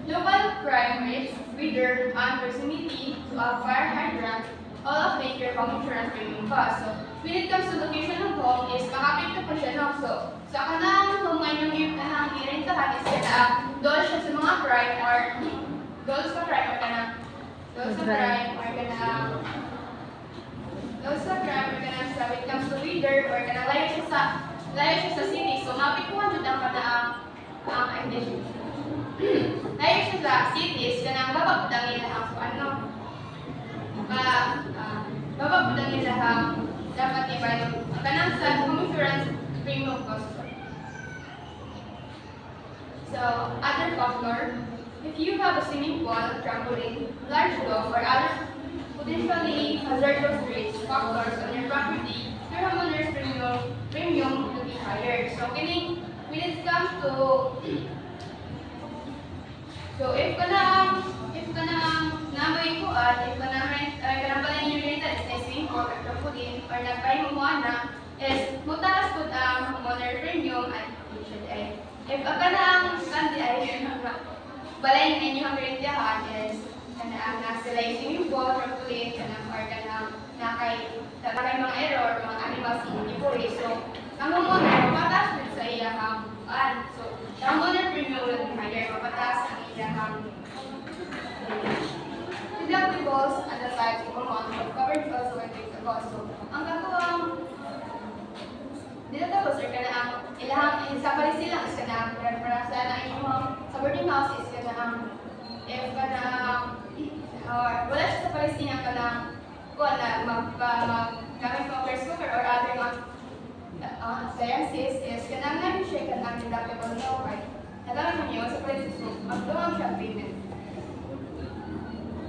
Local crime rates, weather, and proximity to a fire hydrant all affect your home insurance premium cost. So, when it comes to location of home, is makapit po siya no? So, sa kanang home nga yung i-rentahan is doon siya sa mga crime or sa when it comes to weather or layo siya sa city. So, mapit po ang kanaang identity. Layo siya sa cities, kanang babagdang nila babagdang nila dapat ibayad kanang sa home insurance premium cost. So, other factor, if you have a swimming pool, trampoline, large dog, or other potentially hazardous risks factors on your property, your homeowner's premium will be higher. So, when it comes to if namoy ko if kanang pala yung rented is swimming pool or trampoline or nagpay mo na is mutaas po ang homeowner premium at if kanang kandi ay balay na inyong rentahan is kanang nasa swimming pool, trampoline, kanang or kanang na kay mga error, mga animals in way. So, ang homeowner, mapatas din sa iyahang so, the homeowner premium will be higher, mapatas ang iyahang deductibles and the types of amount of coverage also will take the cost. So, ang katuwang deductibles are kana ang ilahang sa palis silang is kana para sa na inyong sa boarding house is kana if kana wala siya sa palis niya kana kuha na gamit mo press cooker or other mga appliances is kana na siya kana deductible na okay. Nagamit mo niyo sa palis so magduwang siya payment.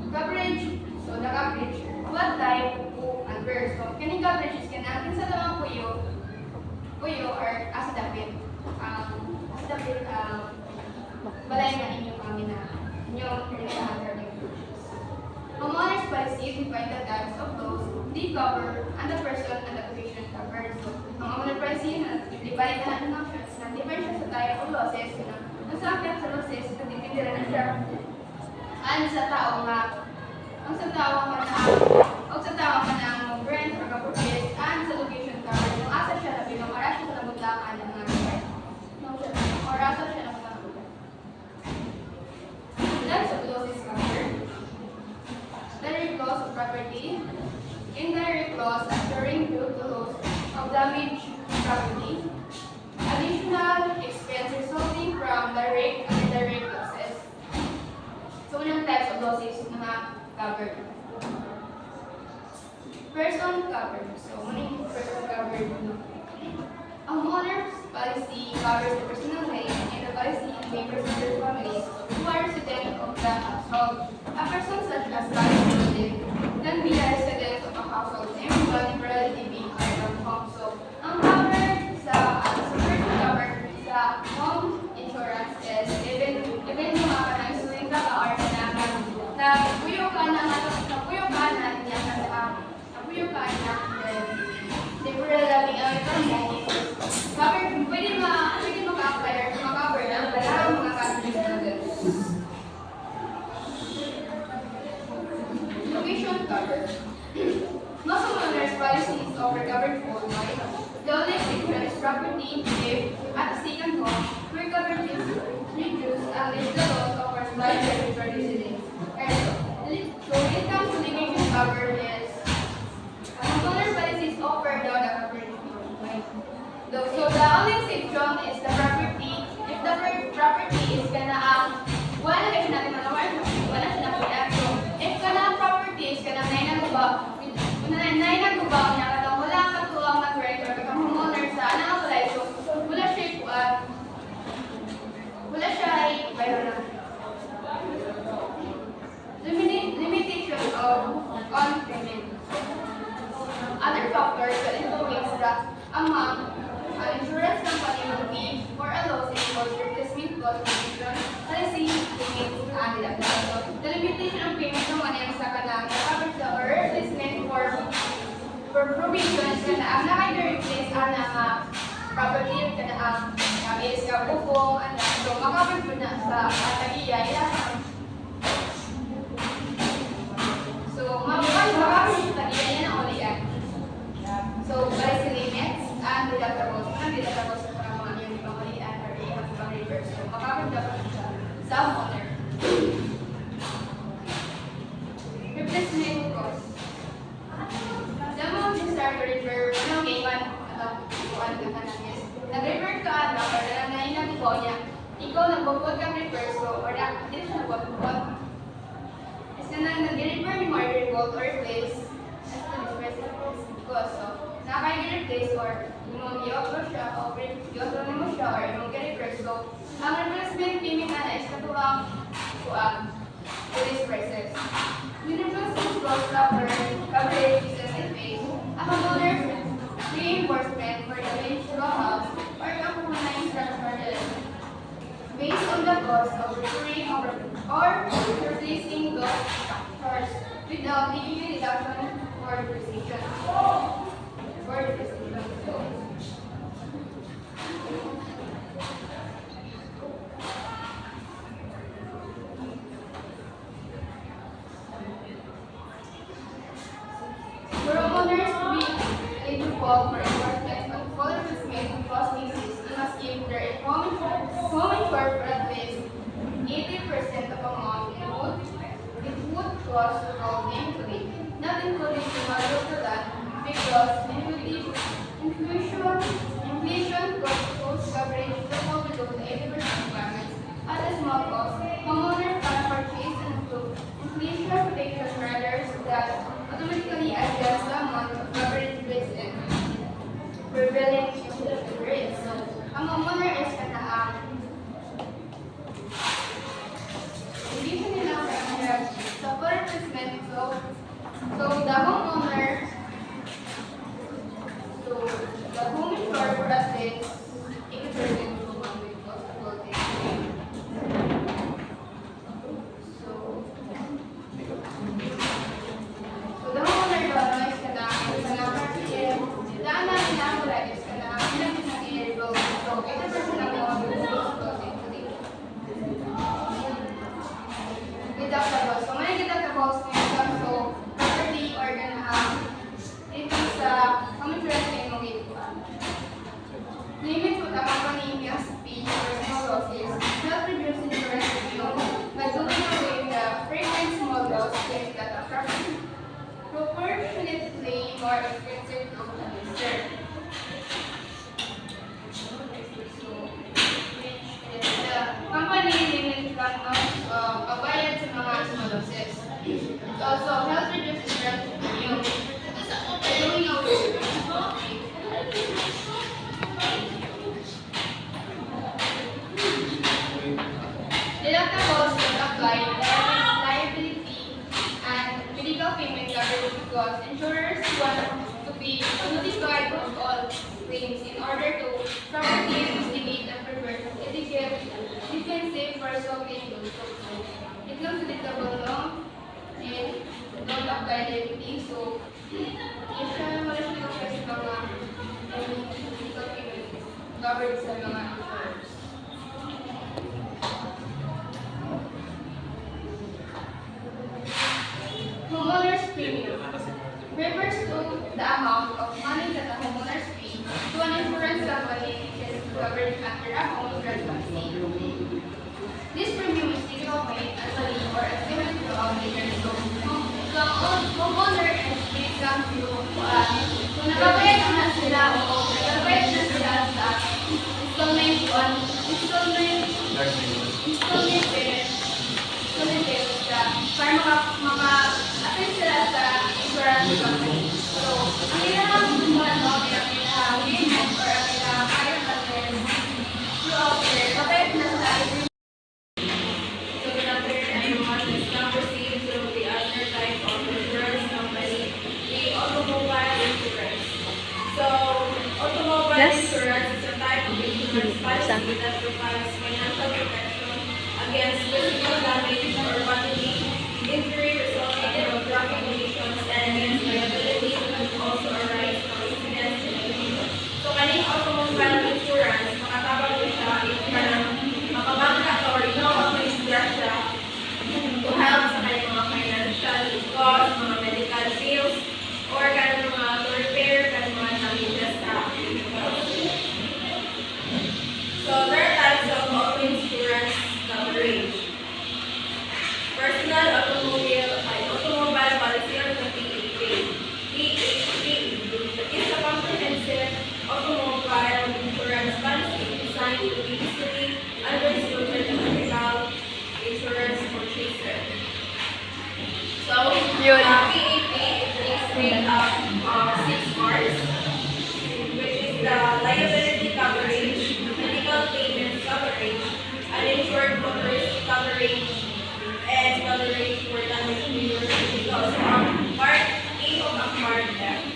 Coverage, so the coverage, what type po and where. So, kaning coverage is kanatin sa lamang puyo or as dapit. Balay na inyong kami na inyong underlying breaches. Homeowners policy define the types of loss, the cover, and the person and the location covered. So, ang homeowner policy na divide na ng options na different siya sa type of losses na nasakit sa losses na dipindi rin siya sa tao nga ang sa tao nga na brand or kapurchase and sa location covered kung asa siya na bilang or asa siya na butakan ng mga or asa siya na butakan. Types of losses covered. Direct loss of property. Indirect loss occurring due to loss of damaged property. Additional expense resulting from direct and indirect losses. So, unang types of losses na covered. Person covered. So, unang person covered. Ang homeowner's policy covers the personal name and the policy in favor of their families who are resident of the household. A person such as relative can be a resident of a household and involving relative being hired from home. So, ang covered sa person covered sa home insurance is even yung mga kanang ka or napuyo ka na niya napuyo ka na temporary living cover pwede maka-apply or maka-cover na ang mga coverage natin. Location cover. Most homeowners policies offer coverage worldwide. The only exception is property if at a second home where coverage is reduced unless the loss offers by the residents. So when it comes to location cover is homeowner policies offer the coverage. So the only exception is the property. If the property is kana wala na siya natin manawar, wala siya nakuha. So if kana property is kana nainagubang niya kada wala katuwang nag-record kang homeowner sa apply. So wala siya i-bayar na. Limitation of on payment. Other factors that influence the amount an insurance company will pay for a loss involves replacement cost provision, policy limits, and deductibles. The limitation of payment naman ay sa kanang coverage or replacement for provisions na ang naka-replace ang property na ang is ka bukong so makakover po na sa tagiya ilang so makakover sa tagiya yan ang ulian. So policy limits and deductibles sa mga yung pangulian or yung pang-reverse. So makakover dapat sa homeowner. Replacement cost. The amount necessary to repair ng gayman nag-repair ka para na inagpo niya. Ikaw nagbukod kang repair so or hindi siya nagbukod. Kasi nag-repair ni mo revolt or replace as the expressive cost. So, nakaka-replace or yung i-offer siya o i-offer mo siya or yung repair. So, ang replacement payment na is katuwang police prices. Yung replacement cost coverage is SFA. Ang homeowner's reimbursement for damage to a house or compromising structure based on the cost of repairing or replacing the structures without taking a deduction for depreciation. call for enforcement on full replacement of lost cases, you must give their home insured for at least 80% of amount it would cost to call them today, not including the value of the land, because inflation cost coverage will fall below the 80% requirements. At a small cost, homeowners can purchase and approve inflation protection riders that automatically adjust the amount of coverage based on prevailing inflation rates. So, ang homeowner is kanaang hindi siya nila kaya sa full replacement. So the homeowner, so the home insured for at least 80% of the with possible thing. So the homeowner is kanaang daan natin na ako is kanaang pinagin ng i-rebuild. So 80% ng mga deductibles. So may deductibles when it comes to property or it is home insurance claim mo gituan. Limit po the company must pay for small losses, not reduce insurance premium by doing away the frequent small loss claims that are proportionately more expensive to administer. The company limit cannot pagbayad sa mga small losses. It also helps reduce insurance premium by doing away deductibles will apply liability and medical payment coverage because insurers want to be notified of all claims in order to properly investigate and prevent defensive personal claim lawsuits. It comes deductible no and don't apply liability. So, if wala siya nag-apply sa mga medical payment coverage sa mga insurers. Homeowners premium refers to the amount of money that a homeowners pay to an insurance company which is covered under a home insurance policy. This premium is typically paid annually or as payment throughout the year. So homeowner is based on kung nagbabayad na sila o nagbabayad na sila sa installment payment siya para maka-attend sila sa insurance company. So, ang kailangan mga no, ang pinaka-payment or ang pinaka-kaya natin throughout the year, mabait na sa every. So, the number and money is not received through the other type of insurance company, the automobile insurance. So, automobile insurance is a type of insurance policy that provides financial protection against physical damage or bodily injury resulting from traffic collisions and against liability that also arise from incidents in aviation. So, kaning automobile insurance, makatabag ko siya if makabangka ka or ikaw ang disgrasya to help sa kanyang mga financial costs, mga medical bills, or kanang mga to repair kanang mga damages sa So, there are types of auto insurance coverage. Personal automobile policy or the PHP. PHP is a comprehensive automobile insurance policy designed to be easily understood by the typical insurance purchaser. So, PHP is made up of 6 parts, which is the liability coverage, medical payments coverage, uninsured motorist coverage, and coverage for damage to your vehicles. Part A of a car theft.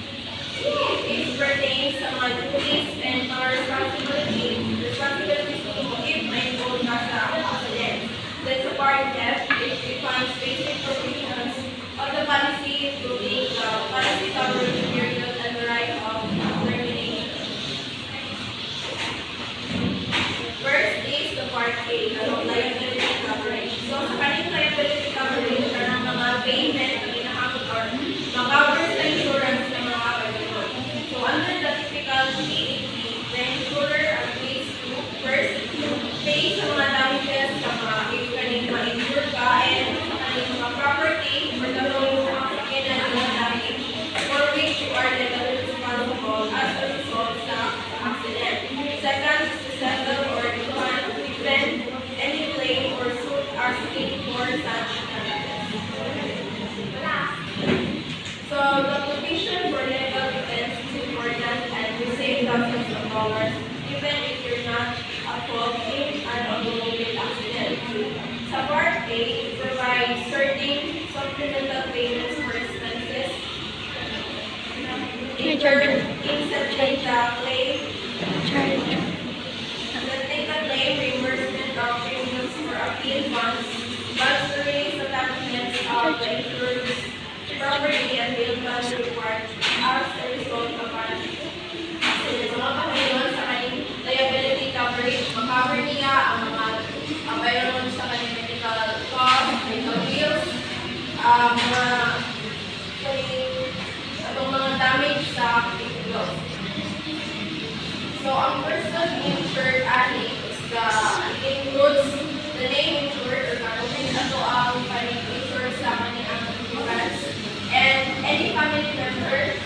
It pertains sa mga duties and mga responsibilities mo if may involved ka sa accident. That's a part theft. It defines basic provisions of the policy, including the policy coverage period and the right of termination. even if you're not at fault in an automobile accident. Sa Part A, it provides certain supplemental payments for expenses incurred in settling the claim. The taken claim reimbursement of premiums for appeal funds, funds to release the documents of the insured's property and bill funds required as a result of an accident. So, mga Panginoon sa kanyang liability coverage, makover niya ang mga mayroon sa kanyang medical costs, medical bills, mga atong mga damage sa vehicles. So, ang person insured ani is includes the name insured or kung ato ang insured sa kanyang insurance and any family members,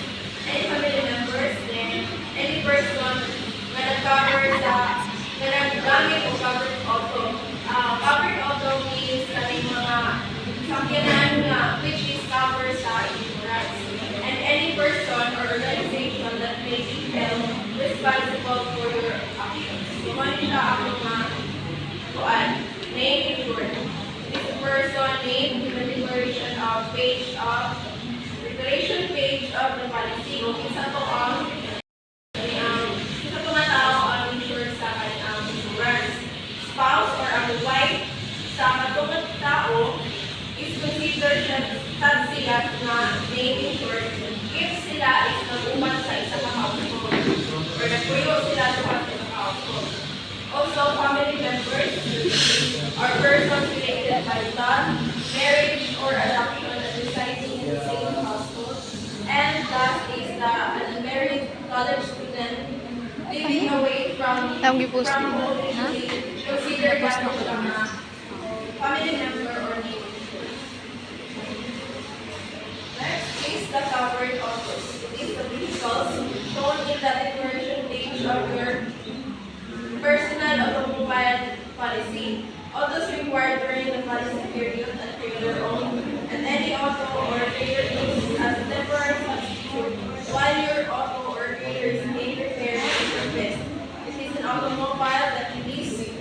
then any person na nag-cover sa na nag-gamit o covered auto. Covered auto means kaning mga sakyanan nga which is covered sa insurance. And any person or organization that may be held responsible for your actions. So, man siya ako nga name insured. This person name the declaration page of the policy. Kung isa to ang tumatao ang insured sa kanyang insurance. Spouse or ang wife sa katungad tao is considered sila na name insured if sila is nag-uman sa isang household or nagpuyo sila sa isang household. Also, family members are persons related by blood, marriage, or adoption and residing in the same household. And last is the unmarried college student living away from home considered as a family member or neighbor. Next is the covered autos. It is the vehicles shown in the declaration page of your personal automobile policy. Autos required during the policy period and trailer owned, and any auto or trailer used as a temporary substitute while your auto or trailer is being repaired or serviced. It is an automobile that you lease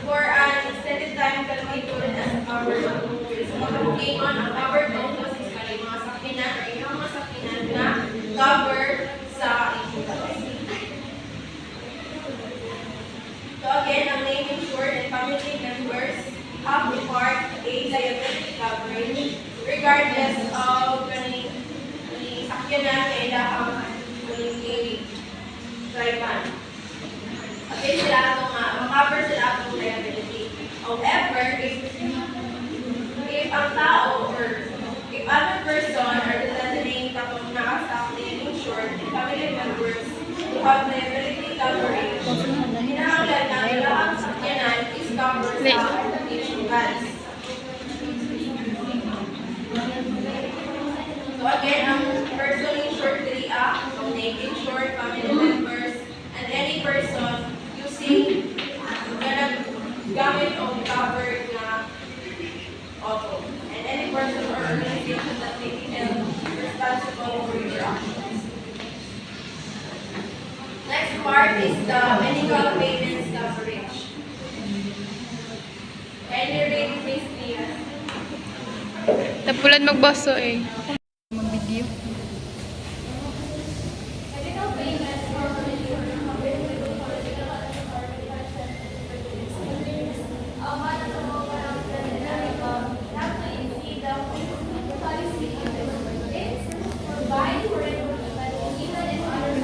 for an extended time can be included as a covered automobile. So, makabooking on ang covered autos is kaya mga sakinan or yung mga sakinan na covered sa insurance. So again, ang name insured and family members have the Part A liability coverage regardless of kani sakyanan kay dahang kani driver. Okay, sila itong makaver sila itong liability. However, if ang tao or if other person or the name tapos nakasakli insured and family members who have liability coverage, hinahanglan na nilang sakyanan is covered sa insurance. So again, ang person insured 3A, so name insured, family members, and any person using na gamit o covered na auto. And any person or organization that may be held responsible for your actions. Next part is the medical payments coverage. Can you read please, Tia? Tapulan magbaso eh. Mag-video. Medical payments normally one of the most have to exceed the policy limits. Provide for reimbursement even if other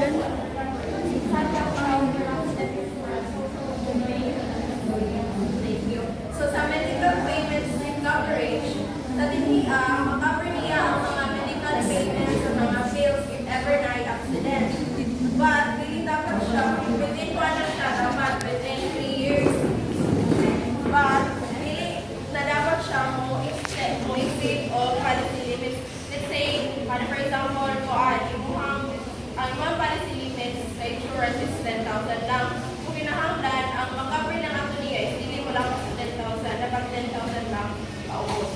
So sa medical payments coverage, sa DTIA, makakover niya ang mga medical payments sa mga bills if ever na accident. But, hindi dapat siya, within ko na siya dapat within 3 years. But, hindi na dapat siya mo exceed all policy limits. Let's say, for example, ang mga policy limits sa insurance is 10,000 lang. Kung kinahanglan, ang makakover ng ato niya is hindi mo lang sa 10,000, dapat 10,000 lang paubos.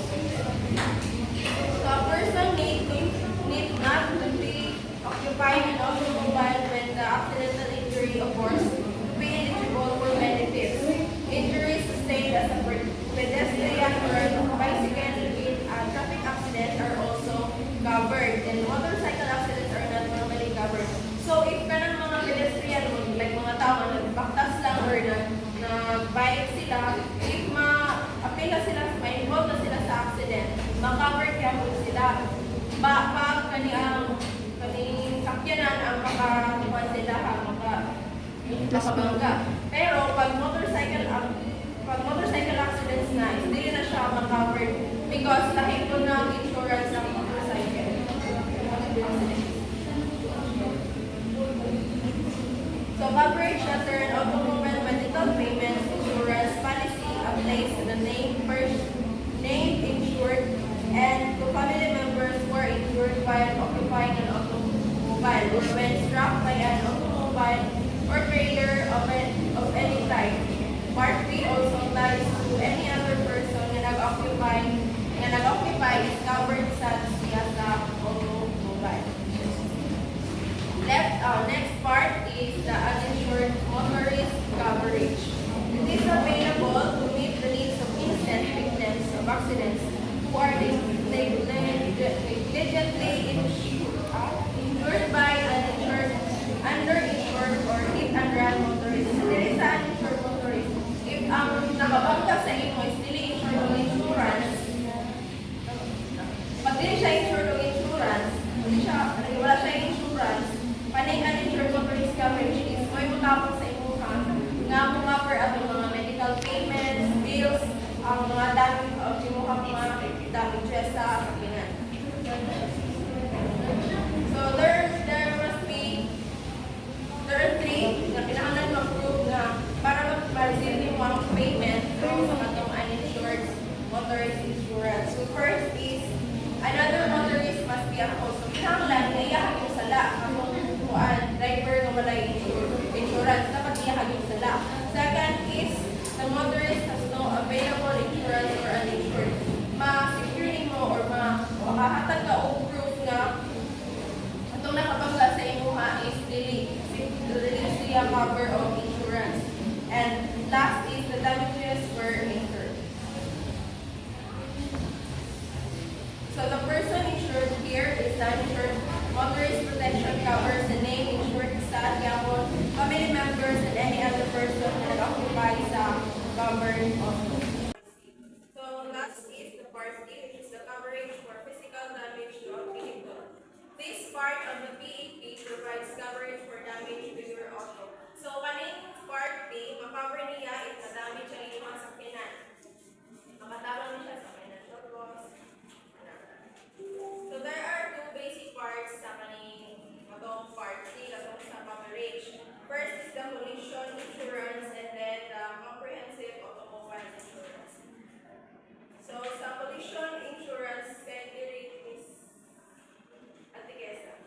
So, a person need not to be occupied in automobile when the accidental injury occurs kaning sakyanan ang makakuha sila makabangga. Pero pag motorcycle accidents na, hindi na siya ma-covered because lahi po ng insurance ng motorcycle accident. So coverage under automobile medical payments insurance policy applies to the named insured and to family members who are injured while occupying an automobile or when struck by an automobile or trailer of any type. Part 3 also applies to any other person na nag-occupy is covered sa siya sa automobile. Next part is the uninsured motorist coverage. It is available to meet the needs of innocent victims of accidents who are negligently insured by underinsured or hit and run motorists. There is an uninsured motorist. If ang nakabangga sa imo is dili insured ng insurance, pag dili siya insured ng insurance, wala siya insurance, panay uninsured motorist coverage is may mutapos sa imo nga cover ato mga medical payments, bills, ang mga damage of imuhang mga damages sa kapinan. So there are three na kailangan mag-prove na para mag-receive mo ang payment from sa matong uninsured motorist insurance. So first is another motorist must be at fault. So kinahanglan na iyahan yung sala kung driver na wala insurance, dapat iyahan yung sala. Second is the motorist has no available insurance or uninsured. Ma-secure mo or makahatag ka o proof na itong nakabangga sa imuha is really siya cover of insurance. And last is the damages were incurred. So the person insured here is the uninsured motorist protection covers the name insured sa Gabon, family members, and any other person that occupies a covered also. So last is the part D, which is the coverage for physical damage to a vehicle. This part of the PEP provides coverage for damage to your auto. So kaning part D, makover niya if na-damage ang inyong sakyanan. Makatabang niya sa financial loss. So there are two basic parts sa kaning atong part D, atong sa coverage. First is the collision insurance and then the comprehensive automobile insurance. So sa collision insurance, kay diri is Ate Kesa.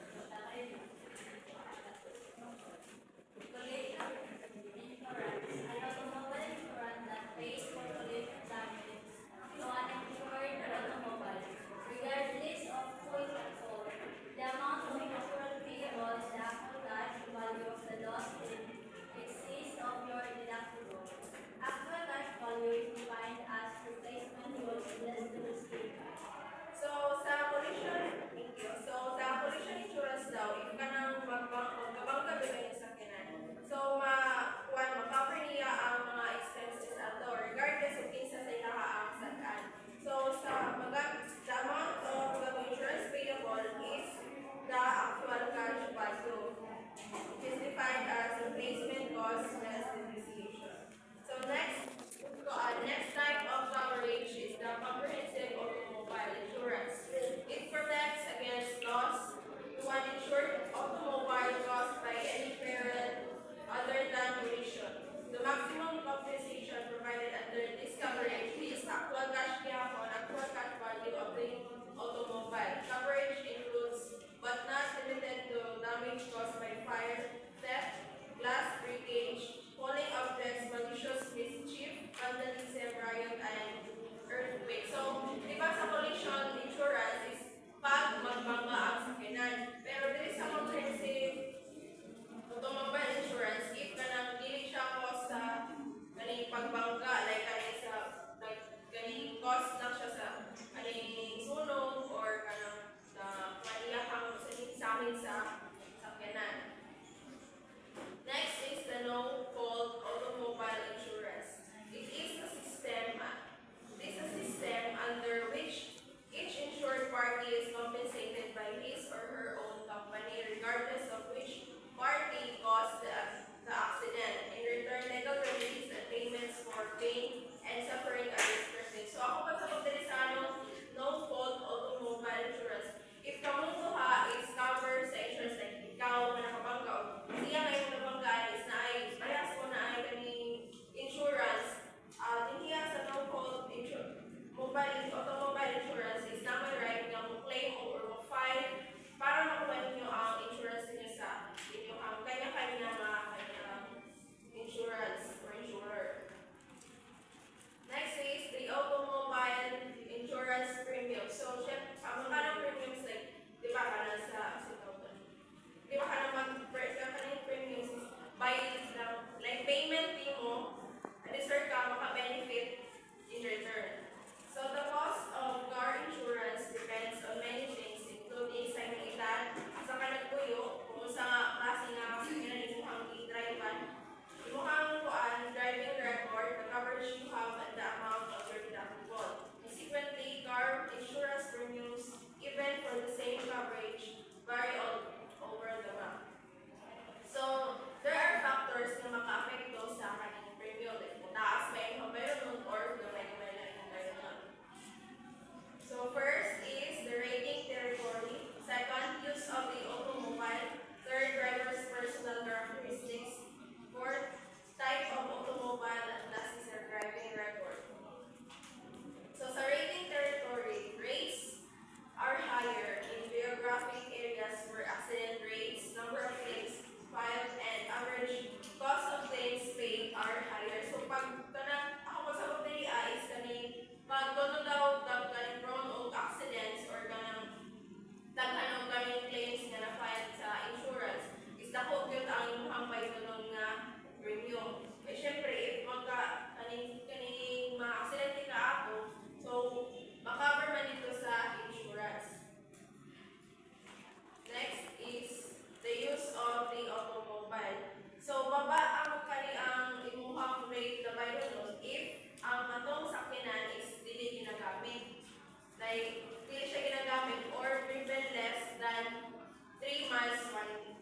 3 miles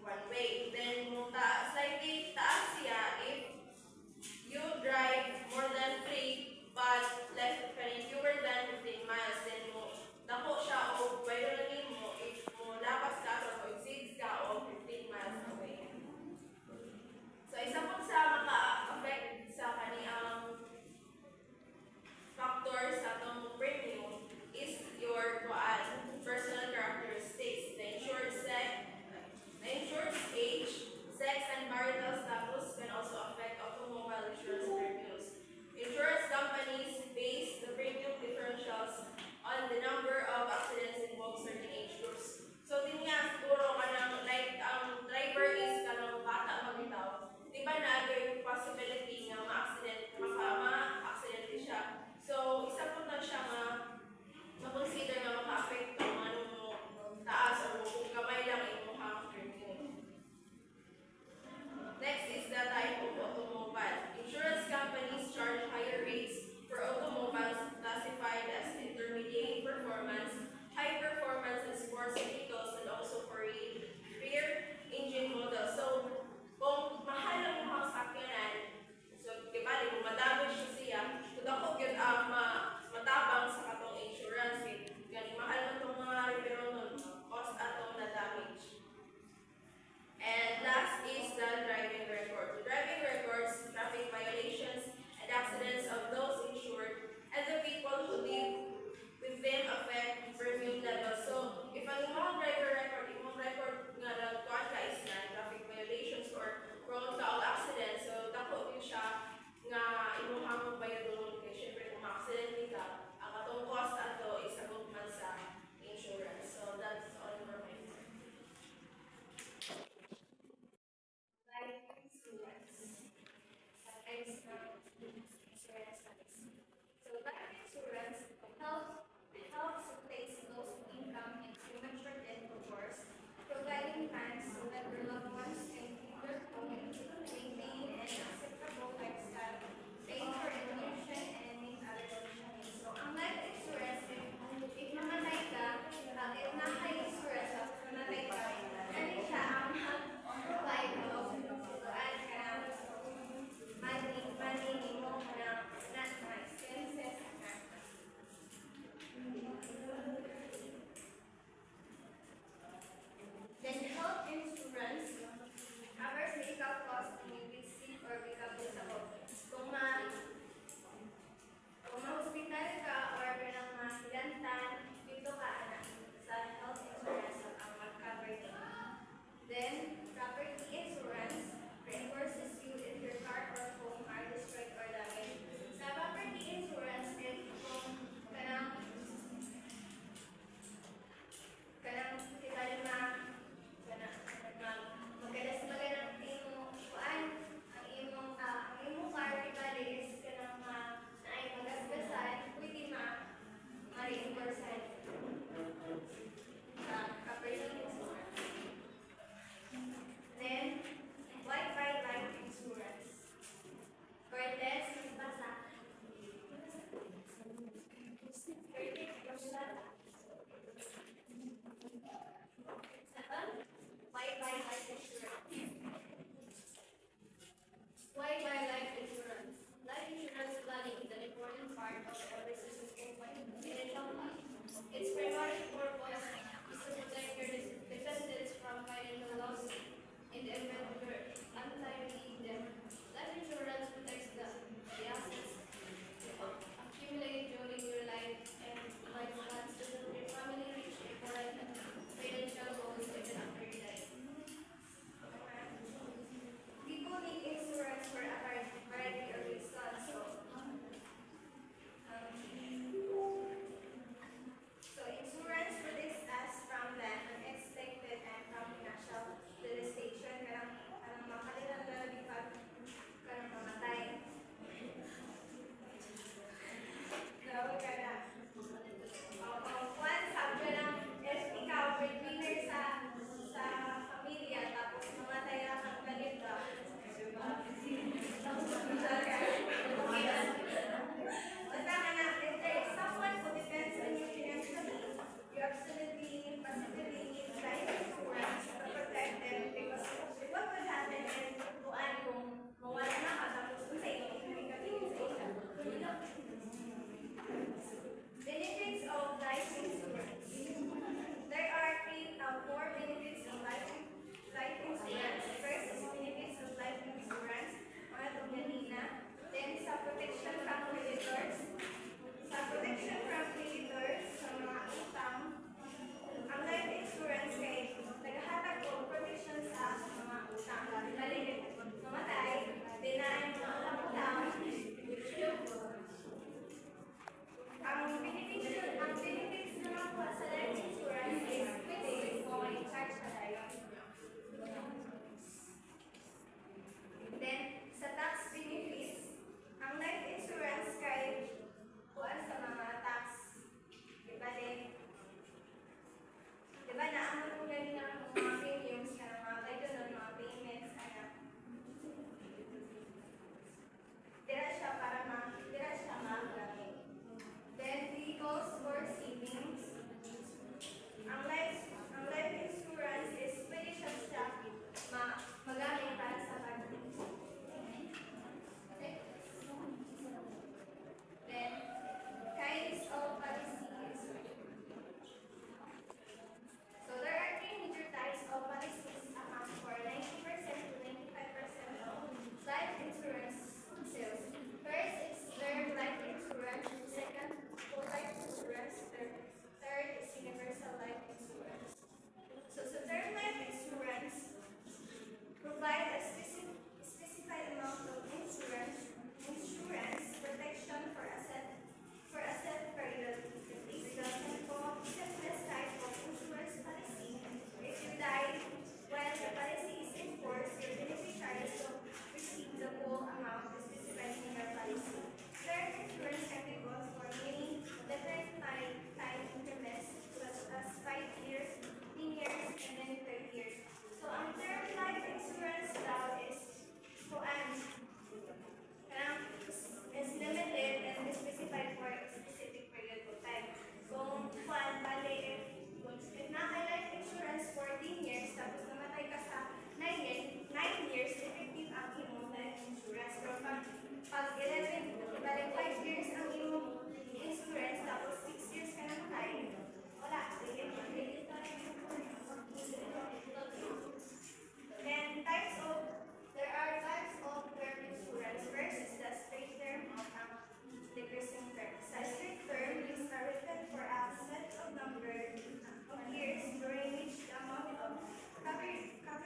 one way. Then slightly taas siya if you drive more than 3 but less fewer than 15 miles. Then dako siya o violently mo if mo lapas ka or exceeds ka o 15 miles away. So isa po sa maka-affect sa kaniyang factor sa itong premium is your personal characteristics. The insured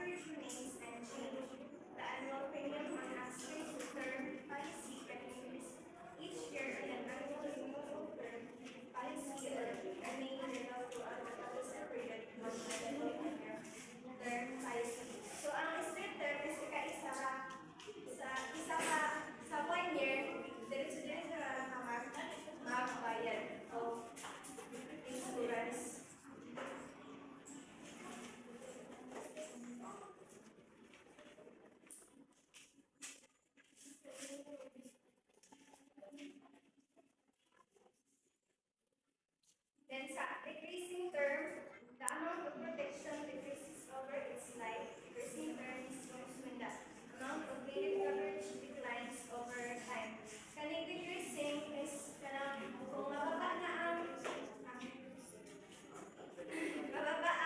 coverage remains unchanged. The annual premium on Axis term policy continues each year on an annual renewal term policy remaining renewed throughout the policy period of the term policy. So, ang straight term is isa sa 1 year, diretso na magbayad of insurance. Then sa decreasing term, the amount of protection decreases over its life. Decreasing term is when the amount of daily coverage declines over time. Kaning decreasing is kung mababa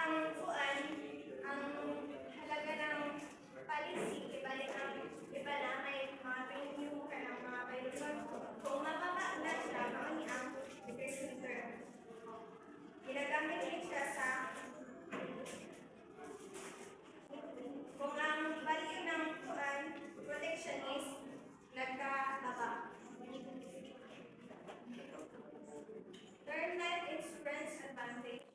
ang kuan, ang halaga ng policy, iba na may mga renew ka ng mga payroll. Kung mababa na siya, mga ang decreasing term. Ginagamit din siya sa kung ang value ng protection is nagkababa. Term life insurance advantage.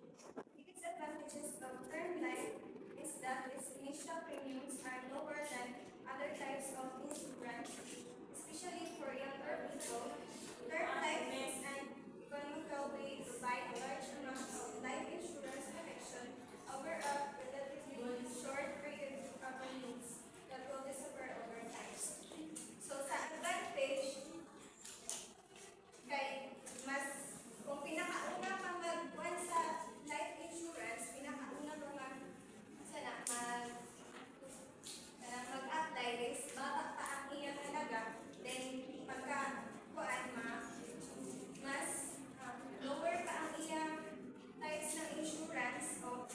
Biggest advantages of term life is that its initial premiums are lower than other types of insurance, especially for younger people. Term life is an economical way to buy a large amount of life insurance protection over a relatively short period of needs that will disappear over time. So, sa advantage, kay mas kung pinakauna pa mag-buwan sa life insurance, pinakauna pa mag-apply is baba pa ang iyang halaga, then pagka-kuan mas lower pa ang iyang types ng insurance o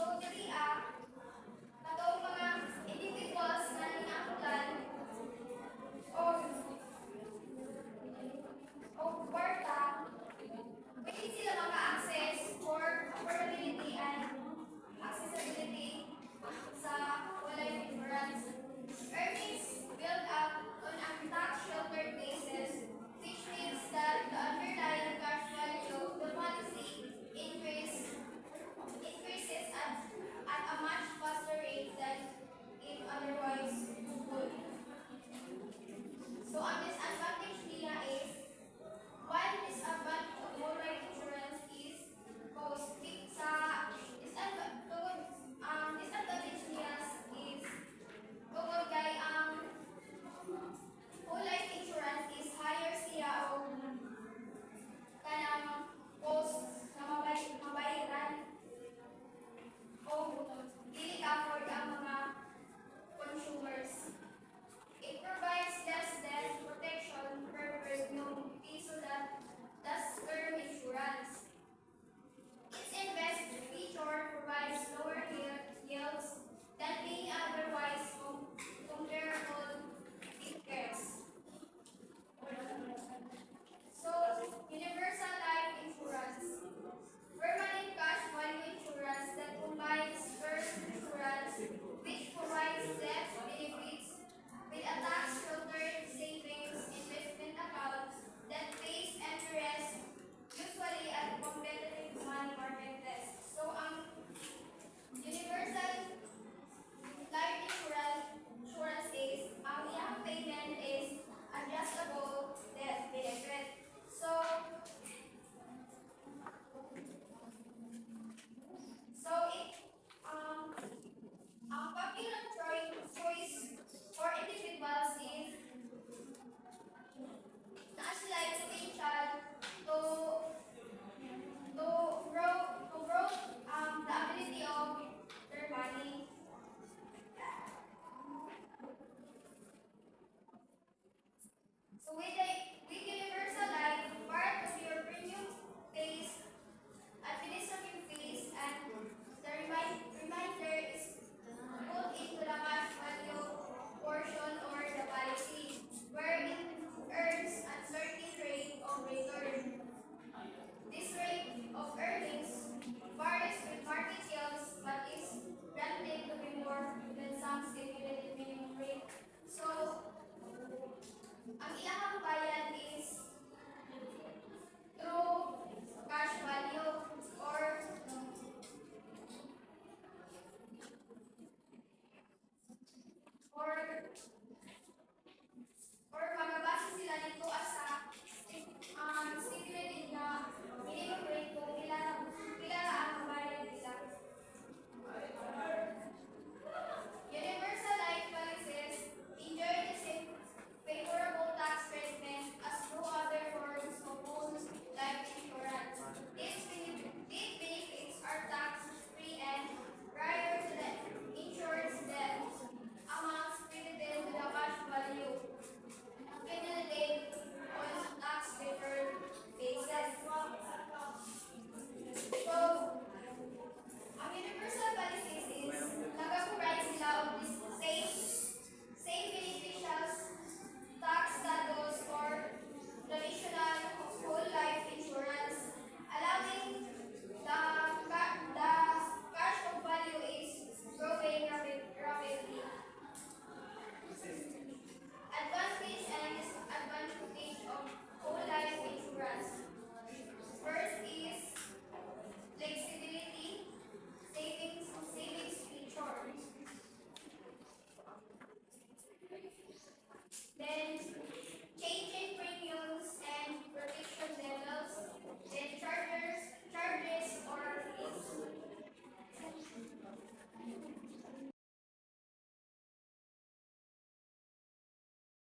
So 3 are